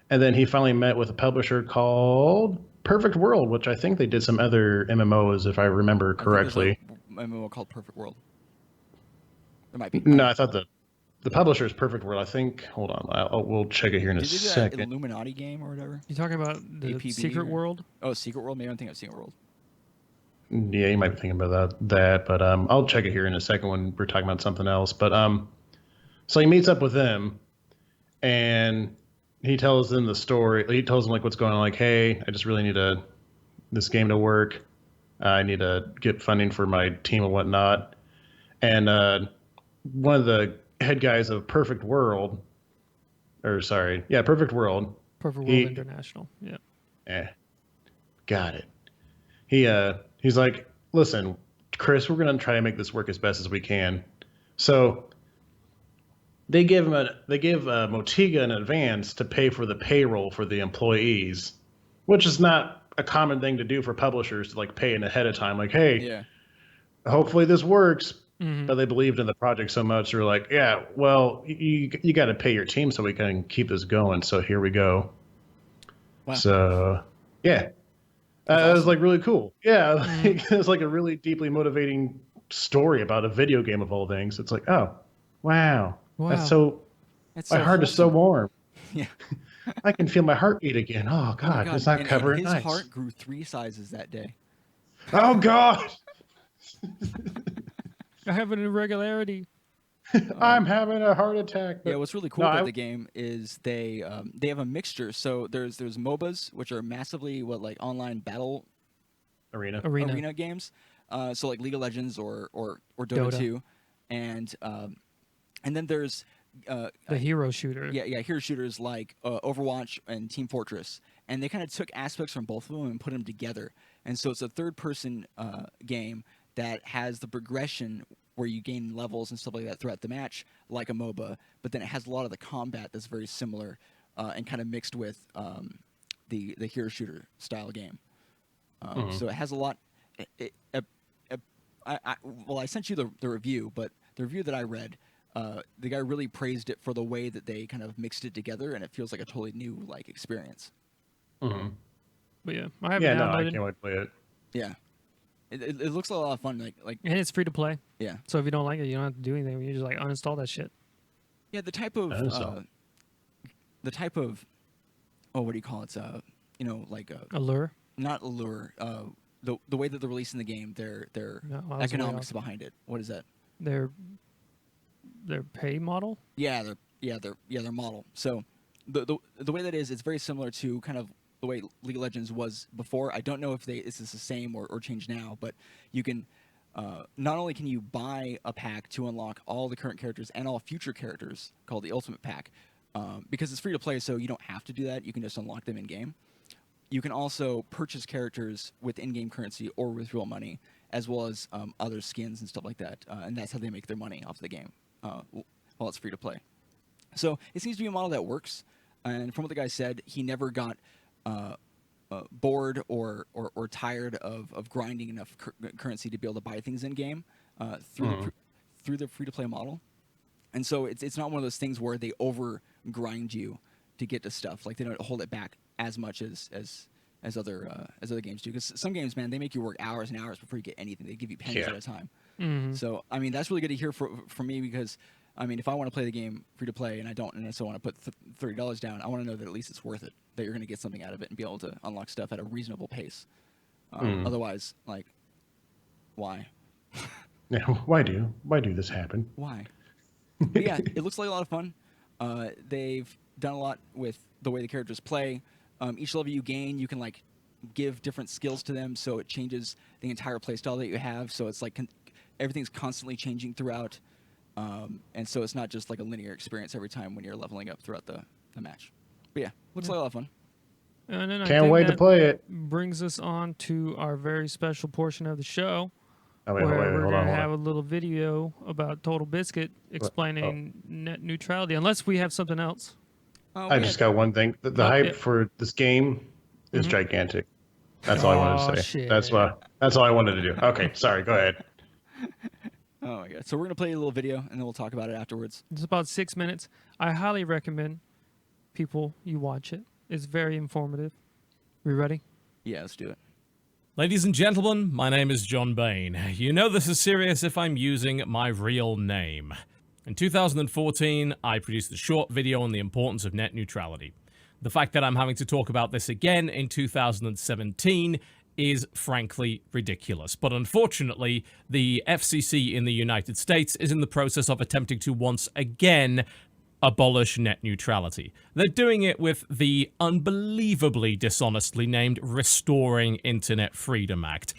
And then he finally met with a publisher called Perfect World, which I think they did some other MMOs, if I remember correctly. MMO called Perfect World. There might be. No, I thought the the publisher is Perfect World. I think. Hold on, we'll check it here in a Did they do that second. Illuminati game or whatever? You talking about the APB Secret or- World? Oh, Secret World. Maybe I'm thinking of Secret World. Yeah, you might be thinking about that, but I'll check it here in a second when we're talking about something else. But so he meets up with them, and he tells them the story. He tells them like what's going on. Like, hey, I just really need this game to work. I need to get funding for my team and whatnot. And one of the head guys of Perfect World, Perfect World. Perfect World International. Yeah. Got it. He's like, listen, Chris, we're gonna try to make this work as best as we can. So they give Motiga an advance to pay for the payroll for the employees, which is not a common thing to do for publishers to like pay in ahead of time. Like, hey, Yeah. hopefully this works. Mm-hmm. But they believed in the project so much, they're like, yeah, well, you got to pay your team so we can keep this going. So here we go. Wow. So yeah, it was like really cool. Yeah, it was like a really deeply motivating story about a video game of all things. It's like, oh, wow. That's so. That's My so heart is so wholesome. warm. Yeah. I can feel my heartbeat again. Oh Oh my God, it's not and covered in his ice. heart grew 3 sizes that day. Oh God, I have an irregularity. I'm having a heart attack. Yeah, But what's really cool about the game is they have a mixture. So there's MOBAs, which are massively like online battle arena games. So like League of Legends or Dota 2, and then there's The hero shooter. yeah hero shooters like Overwatch and Team Fortress, and they kind of took aspects from both of them and put them together. And so it's a third-person game that has the progression where you gain levels and stuff like that throughout the match, like a MOBA. But then it has a lot of the combat that's very similar and kind of mixed with the hero shooter style game. So it has a lot. I sent you the review, but the review that I read, the guy really praised it for the way that they kind of mixed it together, and it feels like a totally new like experience. Mm-hmm. But yeah, I haven't I downloaded. can't wait to play it. Yeah, it looks a lot of fun. Like And it's free to play. yeah, So if you don't like it, you don't have to do anything. You just like uninstall that shit. yeah. The type of oh, what do you call it? Like Allure. not allure. The way that they're releasing the game, their No, I was way economics off. behind it. What is that? Their pay model. Yeah, their model. So the way that is, it's very similar to kind of the way League of Legends was before. I don't know if this is the same or changed now, but you can not only can you buy a pack to unlock all the current characters and all future characters called the Ultimate Pack, because it's free to play, so you don't have to do that. You can just unlock them in game. You can also purchase characters with in-game currency or with real money, as well as other skins and stuff like that, and that's how they make their money off the game while it's free to play. So it seems to be a model that works, and from what the guy said, he never got bored or tired of grinding enough currency to be able to buy things in game through the free to play model. And so it's not one of those things where they over grind you to get to stuff. Like they don't hold it back as much as other games do. Because some games, man, they make you work hours and hours before you get anything. They give you pennies at a time. Mm-hmm. So I mean, that's really good to hear for me, because I mean, if I want to play the game free to play and I still want to put $30 down, I want to know that at least it's worth it. That you're going to get something out of it and be able to unlock stuff at a reasonable pace. Otherwise, like, why? Yeah, why do this happen? Why? But yeah, it looks like a lot of fun. They've done a lot with the way the characters play. Each level you gain, you can like give different skills to them, so it changes the entire playstyle that you have. So it's like everything's constantly changing throughout, and so it's not just like a linear experience every time when you're leveling up throughout the match. But yeah, looks like a lot of fun. And then I Can't think wait to that play it. brings us on to our very special portion of the show, Oh, wait, where we're hold going on. to have a little video about Total Biscuit explaining net neutrality, unless we have something else. I just got one thing. The hype for this game is gigantic. That's all I wanted to say. Shit. That's all I wanted to do. Okay, sorry. Go ahead. Oh my god! So we're gonna play a little video and then we'll talk about it afterwards. It's about 6 minutes. I highly recommend people you watch it. It's very informative. We ready? Yeah, let's do it. Ladies and gentlemen, my name is John Bain. You know this is serious if I'm using my real name. In 2014, I produced a short video on the importance of net neutrality. The fact that I'm having to talk about this again in 2017 is frankly ridiculous. But unfortunately, the FCC in the United States is in the process of attempting to once again abolish net neutrality. They're doing it with the unbelievably dishonestly named Restoring Internet Freedom Act.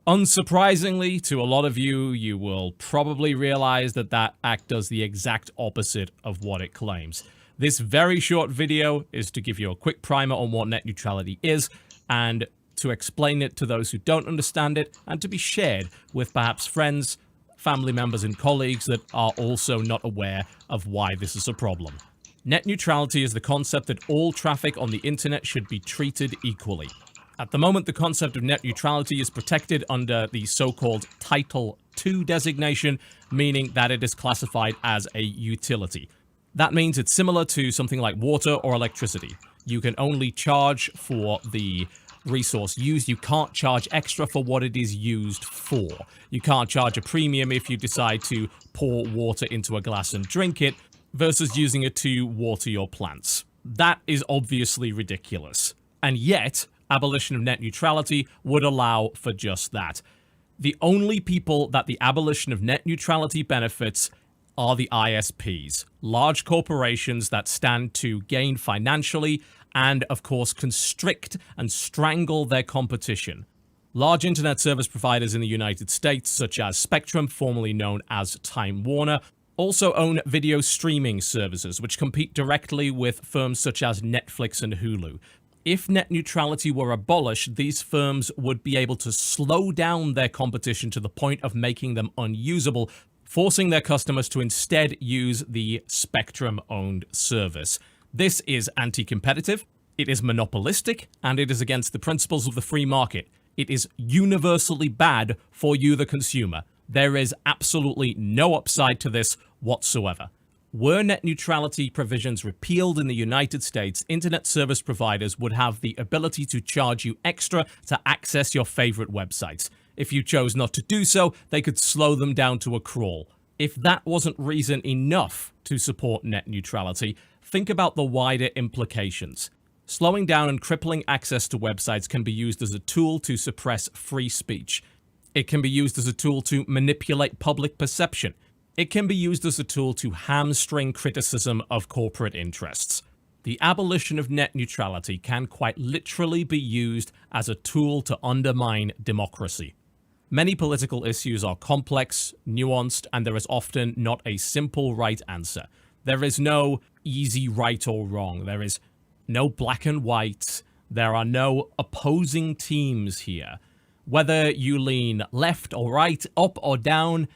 Unsurprisingly, to a lot of you, you will probably realize that that act does the exact opposite of what it claims. This very short video is to give you a quick primer on what net neutrality is, and to explain it to those who don't understand it, and to be shared with perhaps friends, family members, and colleagues that are also not aware of why this is a problem. Net neutrality is the concept that all traffic on the internet should be treated equally. At the moment, the concept of net neutrality is protected under the so-called Title II designation, meaning that it is classified as a utility. That means it's similar to something like water or electricity. You can only charge for the resource used. You can't charge extra for what it is used for. You can't charge a premium if you decide to pour water into a glass and drink it, versus using it to water your plants. That is obviously ridiculous. And yet, abolition of net neutrality would allow for just that. The only people that the abolition of net neutrality benefits are the ISPs, large corporations that stand to gain financially and, of course, constrict and strangle their competition. Large internet service providers in the United States, such as Spectrum, formerly known as Time Warner, also own video streaming services, which compete directly with firms such as Netflix and Hulu. If net neutrality were abolished, these firms would be able to slow down their competition to the point of making them unusable, forcing their customers to instead use the Spectrum-owned service. This is anti-competitive, it is monopolistic, and it is against the principles of the free market. It is universally bad for you, the consumer. There is absolutely no upside to this whatsoever. Were net neutrality provisions repealed in the United States, internet service providers would have the ability to charge you extra to access your favorite websites. If you chose not to do so, they could slow them down to a crawl. If that wasn't reason enough to support net neutrality, think about the wider implications. Slowing down and crippling access to websites can be used as a tool to suppress free speech. It can be used as a tool to manipulate public perception. It can be used as a tool to hamstring criticism of corporate interests. The abolition of net neutrality can quite literally be used as a tool to undermine democracy. Many political issues are complex, nuanced, and there is often not a simple right answer. There is no easy right or wrong. There is no black and white. There are no opposing teams here. Whether you lean left or right, up or down,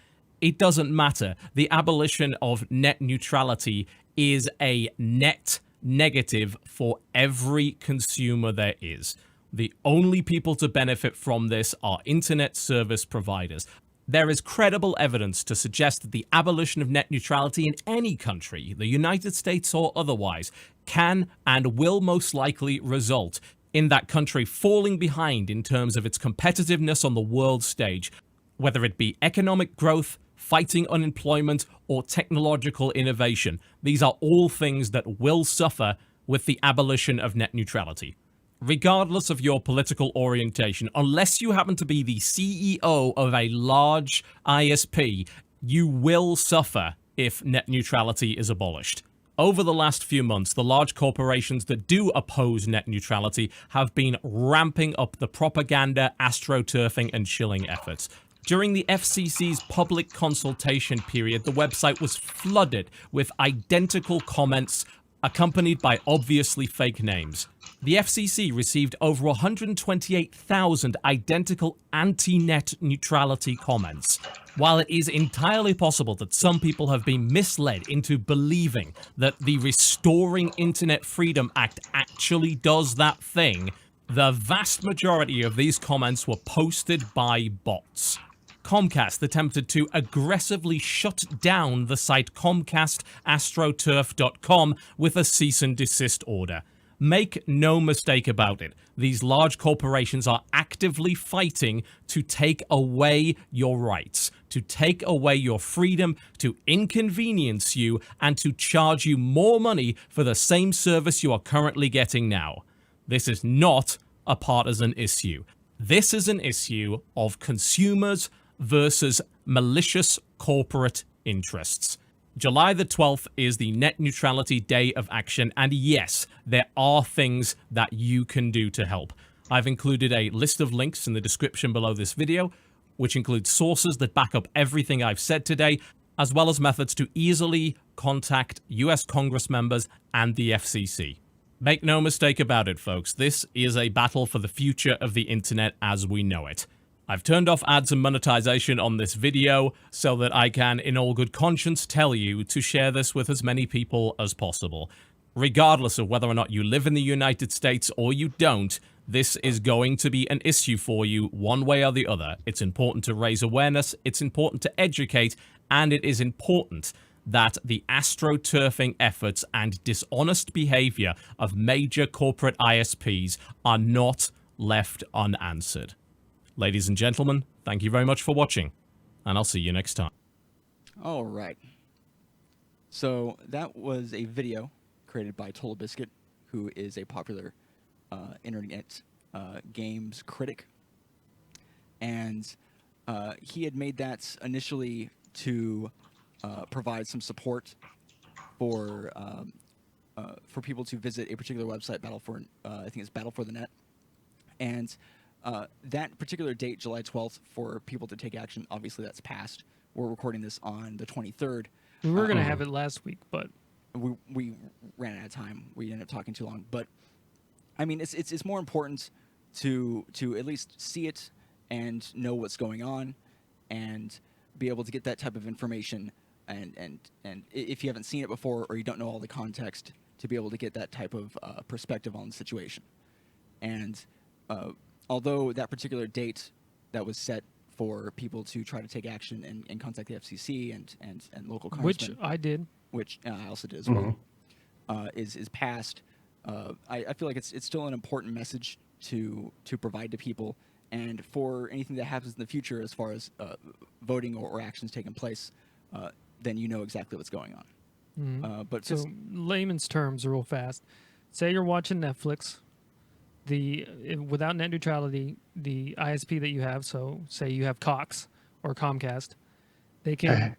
it doesn't matter. The abolition of net neutrality is a net negative for every consumer there is. The only people to benefit from this are internet service providers. There is credible evidence to suggest that the abolition of net neutrality in any country, the United States or otherwise, can and will most likely result in that country falling behind in terms of its competitiveness on the world stage, whether it be economic growth, fighting unemployment, or technological innovation. These are all things that will suffer with the abolition of net neutrality. Regardless of your political orientation, unless you happen to be the CEO of a large ISP, you will suffer if net neutrality is abolished. Over the last few months, the large corporations that do oppose net neutrality have been ramping up the propaganda, astroturfing, and shilling efforts. During the FCC's public consultation period, the website was flooded with identical comments accompanied by obviously fake names. The FCC received over 128,000 identical anti-net neutrality comments. While it is entirely possible that some people have been misled into believing that the Restoring Internet Freedom Act actually does that thing, the vast majority of these comments were posted by bots. Comcast attempted to aggressively shut down the site ComcastAstroturf.com with a cease and desist order. Make no mistake about it. These large corporations are actively fighting to take away your rights, to take away your freedom, to inconvenience you, and to charge you more money for the same service you are currently getting now. This is not a partisan issue. This is an issue of consumers versus malicious corporate interests. July the 12th is the Net Neutrality Day of Action, and yes, there are things that you can do to help. I've included a list of links in the description below this video, which includes sources that back up everything I've said today, as well as methods to easily contact US Congress members and the FCC. Make no mistake about it, folks, this is a battle for the future of the internet as we know it. I've turned off ads and monetization on this video so that I can, in all good conscience, tell you to share this with as many people as possible. Regardless of whether or not you live in the United States or you don't, this is going to be an issue for you one way or the other. It's important to raise awareness, it's important to educate, and it is important that the astroturfing efforts and dishonest behavior of major corporate ISPs are not left unanswered. Ladies and gentlemen, thank you very much for watching, and I'll see you next time. All right. So that was a video created by Total Biscuit, who is a popular internet games critic. And he had made that initially to provide some support for people to visit a particular website, I think it's Battle for the Net. And that particular date, July 12th, for people to take action, obviously that's passed. We're recording this on the 23rd. We were going to have it last week, but we ran out of time. We ended up talking too long. But I mean, it's more important to at least see it and know what's going on, and be able to get that type of information. And if you haven't seen it before or you don't know all the context, to be able to get that type of perspective on the situation. And although that particular date that was set for people to try to take action and contact the FCC and local congressmen, which I did, which I also did as well, is passed. I feel like it's still an important message to provide to people, and for anything that happens in the future as far as voting or actions taking place, then you know exactly what's going on. But so layman's terms, real fast. Say you're watching Netflix. Without net neutrality, the ISP that you have, so say you have Cox or Comcast, they can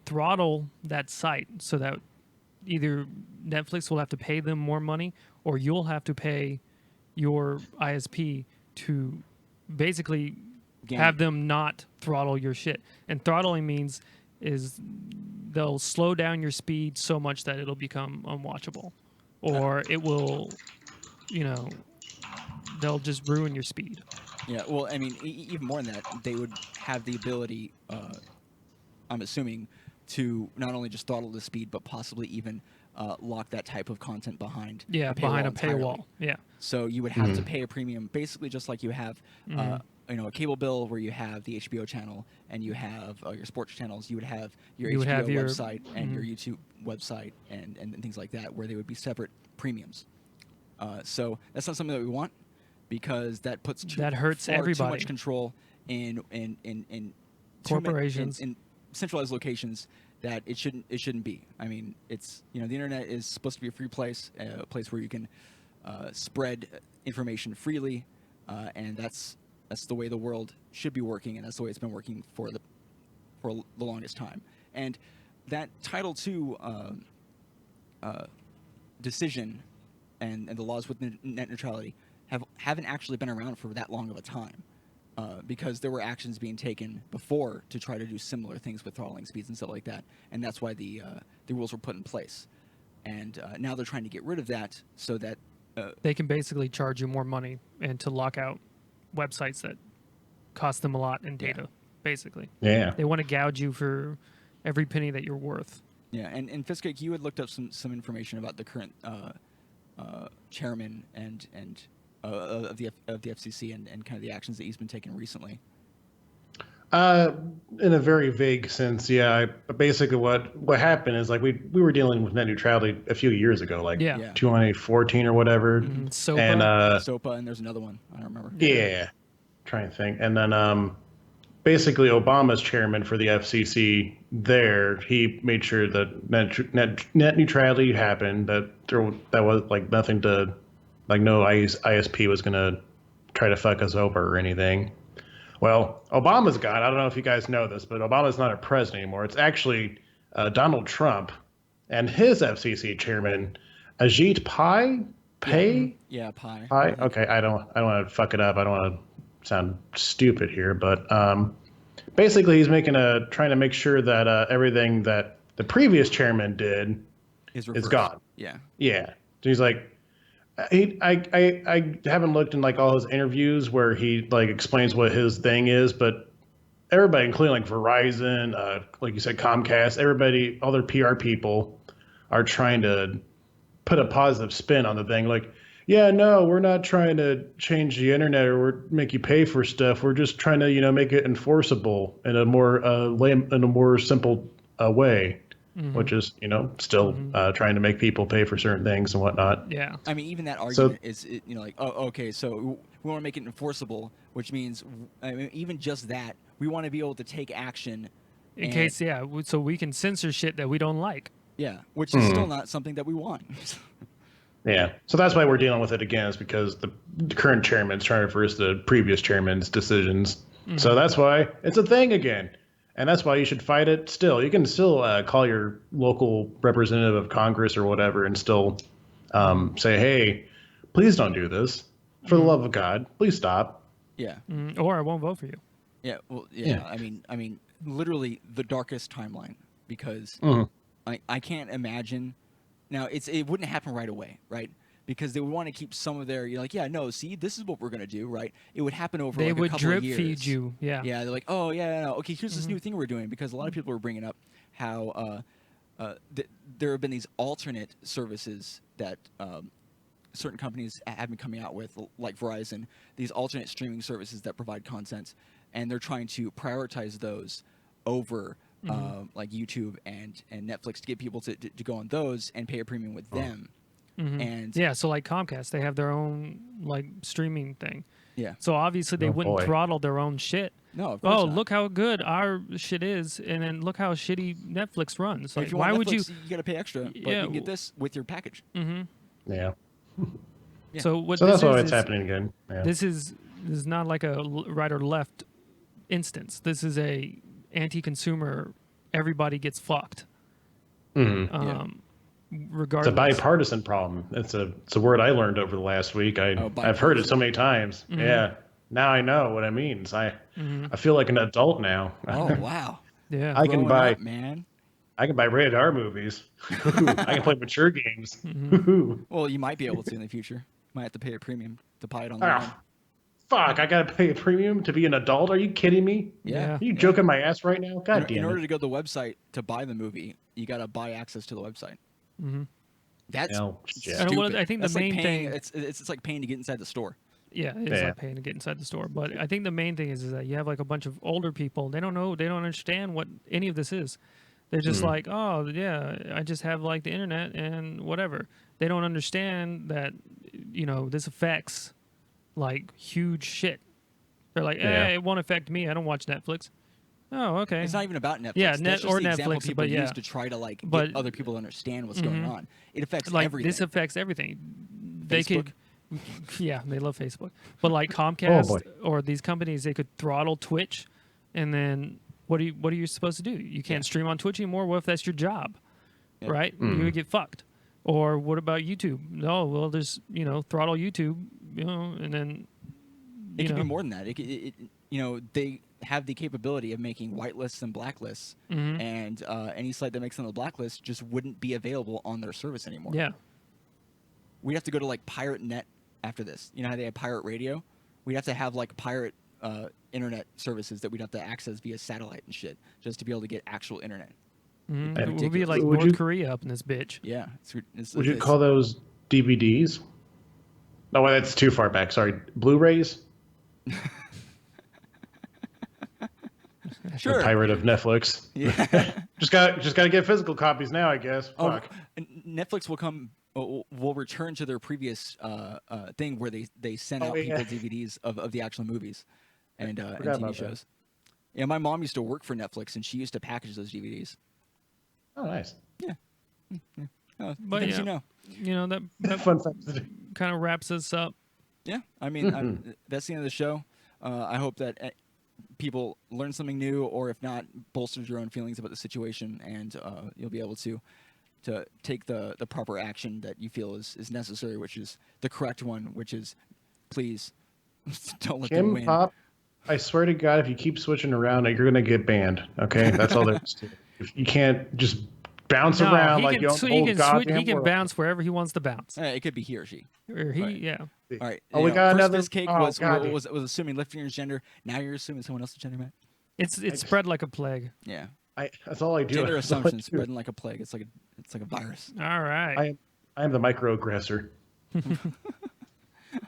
throttle that site so that either Netflix will have to pay them more money, or you'll have to pay your ISP to basically have them not throttle your shit. And throttling means is they'll slow down your speed so much that it'll become unwatchable, or it will, they'll just ruin your speed. Yeah, well, I mean, even more than that, they would have the ability, I'm assuming, to not only just throttle the speed, but possibly even lock that type of content behind a paywall entirely. Yeah. So you would have to pay a premium, basically just like you have, a cable bill where you have the HBO channel and you have your sports channels. You would have your HBO website and your YouTube website and things like that, where they would be separate premiums. So that's not something that we want, because that puts that hurts everybody. Too much control in corporations in centralized locations that it shouldn't be. I mean, it's the internet is supposed to be a free place, a place where you can spread information freely, and that's the way the world should be working, and that's the way it's been working for the longest time. And that Title II decision and the laws with net neutrality haven't actually been around for that long of a time, because there were actions being taken before to try to do similar things with throttling speeds and stuff like that, and that's why the rules were put in place. And now they're trying to get rid of that so that they can basically charge you more money and to lock out websites that cost them a lot in data, basically. Yeah. They want to gouge you for every penny that you're worth. Yeah, and Fiskake, you had looked up some information about the current chairman and of the FCC and kind of the actions that he's been taking recently. In a very vague sense, yeah. Basically, what happened is like we were dealing with net neutrality a few years ago, like Yeah. Yeah. 2014 or whatever, SOPA. and SOPA, and there's another one. I don't remember. yeah, trying to think, and then basically Obama's chairman for the FCC there, he made sure that net neutrality happened, that was like nothing to, like no ISP was gonna try to fuck us over or anything. Well, Obama's gone. I don't know if you guys know this, but Obama's not a president anymore. It's actually Donald Trump and his FCC chairman, Ajit Pai. Yeah, Pi. Pi. Okay, I don't want to fuck it up. I don't want to sound stupid here, but basically he's trying to make sure that everything that the previous chairman did is reversed. gone. Yeah. Yeah. So he's like, I haven't looked in like all his interviews where he like explains what his thing is, but everybody, including like Verizon, like you said, Comcast, everybody, all their PR people are trying to put a positive spin on the thing. Like, yeah, no, we're not trying to change the internet or make you pay for stuff. We're just trying to, make it enforceable in a more simple way. Which is, still trying to make people pay for certain things and whatnot. Yeah. I mean, even that argument is, like, oh, okay, so we want to make it enforceable, which means, I mean, even just that, we want to be able to take action. In case, so we can censor shit that we don't like. Yeah, which is still not something that we want. Yeah, so that's why we're dealing with it again, is because the current chairman's trying to reverse the previous chairman's decisions. So that's why it's a thing again. And that's why you should fight it still. You can still call your local representative of Congress or whatever and still say, hey, please don't do this. For the love of God, please stop. Yeah. Or I won't vote for you. Yeah, well, yeah. I mean, literally the darkest timeline, because I can't imagine. Now, it wouldn't happen right away, right? Because they would want to keep some of their, see, this is what we're going to do, right? It would happen over They like would a couple drip of years. feed you, yeah. Yeah, they're like, oh, yeah, no, okay, here's this new thing we're doing, because a lot of people are bringing up how there have been these alternate services that certain companies have been coming out with, like Verizon, these alternate streaming services that provide content, and they're trying to prioritize those over like YouTube and Netflix to get people to go on those and pay a premium with them. And yeah, so like Comcast, they have their own like streaming thing. Yeah. So obviously they wouldn't throttle their own shit. No, of course not. Look how good our shit is, and then look how shitty Netflix runs. Like, if you why want would Netflix, you got to pay extra, but you can get this with your package. Yeah. So So that's why it's happening again. Yeah. This is not like a right or left instance. This is a anti-consumer. Everybody gets fucked. Regardless. It's a bipartisan problem. It's a word I learned over the last week. I've heard it so many times. Yeah. Now I know what it means. I feel like an adult now. Oh wow. Yeah. I can buy up, man. I can buy rated R movies. I can play mature games. Well, you might be able to in the future. Might have to pay a premium to buy it online. Fuck, I gotta pay a premium to be an adult? Are you kidding me? Yeah. Are you joking my ass right now? God damn In order it. to go to the website to buy the movie, you got to buy access to the website. That's stupid. I think the That's main like paying, thing it's like paying to get inside the store. Yeah, it's like paying to get inside the store. But I think the main thing is that you have like a bunch of older people. They don't know. They don't understand what any of this is. They're just like, oh yeah, I just have like the internet and whatever. They don't understand that this affects like huge shit. They're like, it won't affect me. I don't watch Netflix. Oh, okay. It's not even about Netflix. Yeah, That's just the example Netflix, people but use to try to get other people to understand what's going on. It affects everything. This affects everything. Facebook? They love Facebook. But like Comcast or these companies, they could throttle Twitch, and then what are you supposed to do? You can't stream on Twitch anymore. What if that's your job, right? You would get fucked. Or what about YouTube? No, well, there's throttle YouTube, and then it could be more than that. They have the capability of making whitelists and blacklists, and any site that makes them a blacklist just wouldn't be available on their service anymore. Yeah. We'd have to go to like Pirate Net after this. You know how they have pirate radio? We'd have to have like pirate internet services that we'd have to access via satellite and shit just to be able to get actual internet. It would be like Would North you- Korea up in this bitch. Yeah. Would you call those DVDs? No, that's too far back. Sorry. Blu-rays? Sure. The pirate of Netflix. Yeah. just gotta get physical copies now, I guess. Oh, Fuck. and Netflix will return to their previous thing where they send out yeah. people DVDs of the actual movies and Forgot TV about shows. that. Yeah, my mom used to work for Netflix, and she used to package those DVDs. Oh, nice. Yeah. Oh, But things yeah. you know. You know, that Fun fact to do. kind of wraps us up. Yeah, I mean, that's the end of the show. I hope that people learn something new, or if not, bolsters your own feelings about the situation, and you'll be able to take the proper action that you feel is necessary, which is the correct one, which is please don't let them Kim win. Pop, I swear to God, if you keep switching around, you're gonna get banned. Okay, that's all there is to it. If you can't just bounce No, around he like you can, own the he whole can, goddamn he can world. bounce wherever he wants to bounce. It could be he or she. Or he, Right. yeah. All right. Oh, we got first another. Fist cake oh, was God. was assuming Liftinger's gender. Now you're assuming someone else's gender, Matt. It's spread like a plague. Yeah. That's all I do. Gender That's all I assumptions do. spreading like a plague. It's like a virus. All right. I am the microaggressor.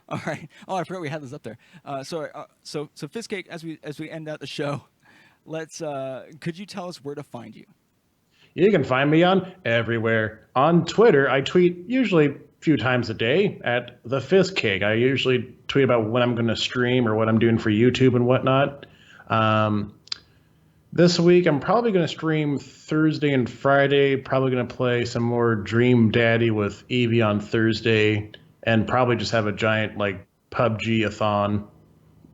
All right. Oh, I forgot we had this up there. So Fist Cake, as we end out the show, let's. Could you tell us where to find you? You can find me on everywhere. On Twitter, I tweet usually a few times a day at the Fist Cake. I usually tweet about when I'm going to stream or what I'm doing for YouTube and whatnot. This week, I'm probably going to stream Thursday and Friday. Probably going to play some more Dream Daddy with Evie on Thursday, and probably just have a giant like PUBG-a-thon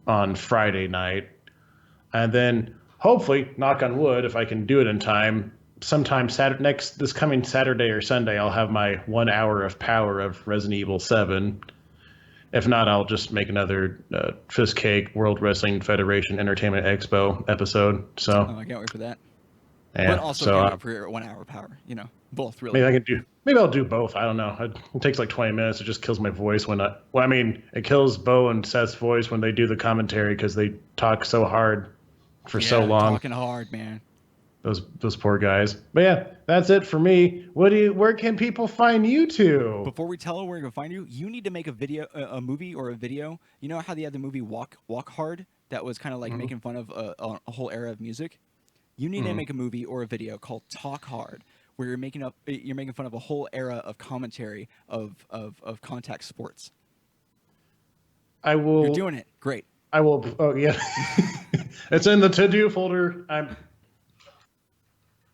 on Friday night. And then hopefully, knock on wood, if I can do it in time, sometime this coming Saturday or Sunday, I'll have my 1 hour of power of Resident Evil 7. If not, I'll just make another Fist Cake World Wrestling Federation Entertainment Expo episode. So I can't wait for that. yeah, But also so can't wait for your 1 hour power. You know, both really. maybe I'll do both. I don't know. It takes like 20 minutes. It just kills my voice it kills Bo and Seth's voice when they do the commentary because they talk so hard for so long. Talking hard, man. Those poor guys. But yeah, that's it for me. Where can people find you two? Before we tell them where to find you, you need to make a movie or a video. You know how they had the movie Walk Hard that was kind of like making fun of a whole era of music. You need to make a movie or a video called Talk Hard, where you're making fun of a whole era of commentary of contact sports. I will. You're doing it. Great. I will. Oh yeah, it's in the to-do folder.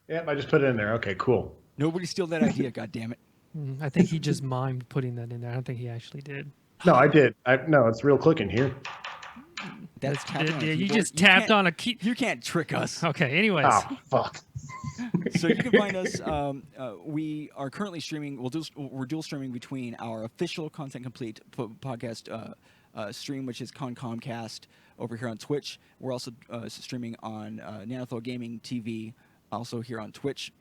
Yep, I just put it in there. Okay, cool. Nobody steal that idea. God damn it. I think he just mimed putting that in there. I don't think he actually did. No, I did. No, it's real clicking here. That's tapping on a Yeah, you keyboard. just tapped on a key. You can't trick us. Okay, anyways. Oh fuck. So you can find us. We are currently streaming. We're dual streaming between our official Content Complete podcast stream, which is Comcast over here on Twitch. We're also streaming on Neanderthal Gaming TV, also here on Twitch,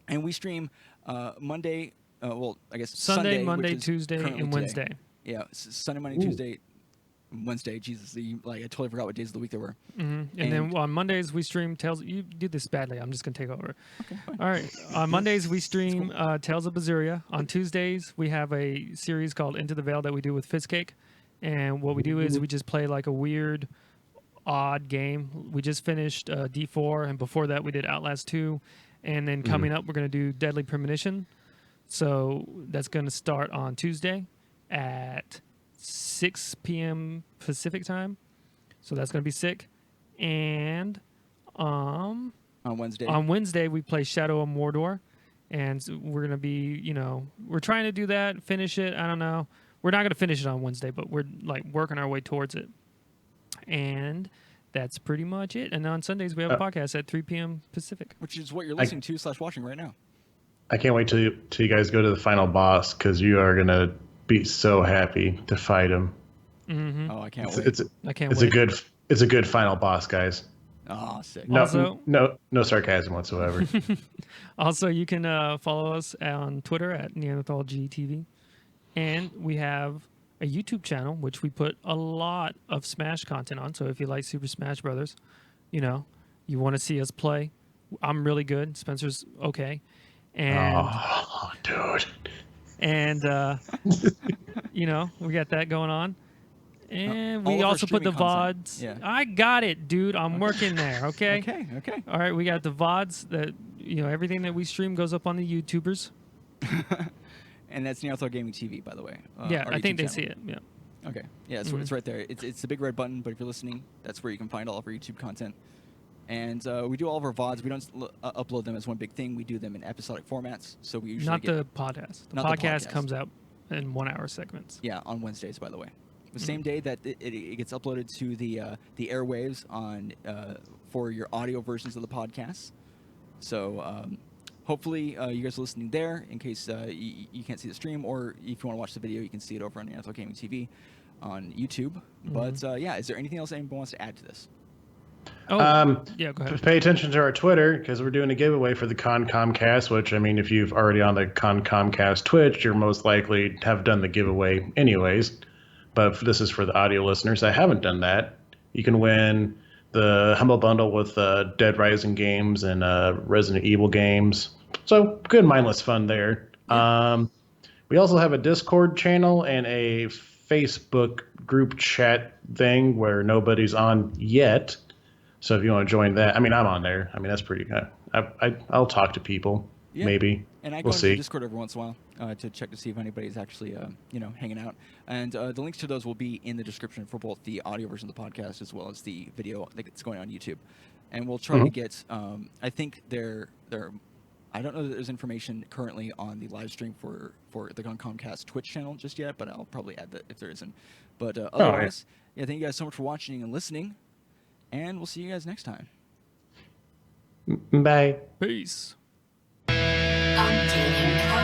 and we stream Monday. Well, I guess Sunday, which Monday, is Tuesday, currently and today. Wednesday. Yeah, Sunday, Monday, Tuesday, Wednesday. Jesus, I totally forgot what days of the week there were. And then on Mondays we stream Tales. You did this badly. I'm just gonna take over. Okay, fine. All right. On Mondays we stream Tales of Berseria. On Tuesdays we have a series called Into the Veil that we do with Fist Cake, and what we do is we just play like a weird, odd game. We just finished D4, and before that we did Outlast 2, and then coming up we're gonna do Deadly Premonition. So that's gonna start on Tuesday at 6 p.m. Pacific time. So that's going to be sick. And On Wednesday. on Wednesday, we play Shadow of Mordor. And so we're going to be, we're trying to do that, finish it. I don't know. We're not going to finish it on Wednesday, but we're like working our way towards it. And that's pretty much it. And on Sundays, we have a podcast at 3 p.m. Pacific. which is what you're listening to / watching right now. I can't wait till you guys go to the final boss because you are gonna be so happy to fight him. Oh, I can't wait. I can't It's wait. it's a good final boss, guys. Oh, sick. No, Also- no sarcasm whatsoever. Also, you can follow us on Twitter at NeanderthalGTV. And we have a YouTube channel, which we put a lot of Smash content on. So if you like Super Smash Brothers, you want to see us play. I'm really good. Spencer's okay. And, Oh, dude. and we got that going on. And all we of our also put the streaming content. VODs. Yeah. I got it, dude. I'm working there, okay? Okay. All right, we got the VODs that, everything that we stream goes up on the YouTubers. And that's Nearthal Gaming TV, by the way. Yeah, our I think YouTube they channel. see it. Yeah. Okay. Yeah, it's right there. It's the big red button, but if you're listening, that's where you can find all of our YouTube content. And we do all of our VODs. We don't upload them as one big thing. We do them in episodic formats. So we usually Not the podcast. The Not the podcast podcast. comes out in 1 hour segments. Yeah, on Wednesdays, by the way. The same day that it gets uploaded to the airwaves on for your audio versions of the podcast. So hopefully you guys are listening there in case you can't see the stream, or if you want to watch the video, you can see it over on Nearthal Gaming TV on YouTube. But yeah, is there anything else anyone wants to add to this? Oh, yeah, go ahead. Pay attention to our Twitter because we're doing a giveaway for the Comcast, which, I mean, if you've already on the Comcast Twitch, you're most likely have done the giveaway anyways. But this is for the audio listeners that haven't done that. You can win the Humble Bundle with Dead Rising games and Resident Evil games. So good mindless fun there. Yeah. We also have a Discord channel and a Facebook group chat thing where nobody's on yet. So if you want to join that, I mean, I'm on there. I mean, that's pretty good. I'll talk to people, maybe. And I go we'll into see. Discord every once in a while to check to see if anybody's actually, hanging out. And the links to those will be in the description for both the audio version of the podcast as well as the video that's going on YouTube. And we'll try to get, I think I don't know that there's information currently on the live stream for the Comcast Twitch channel just yet, but I'll probably add that if there isn't. But otherwise, thank you guys so much for watching and listening. And we'll see you guys next time. Bye. Peace. Updating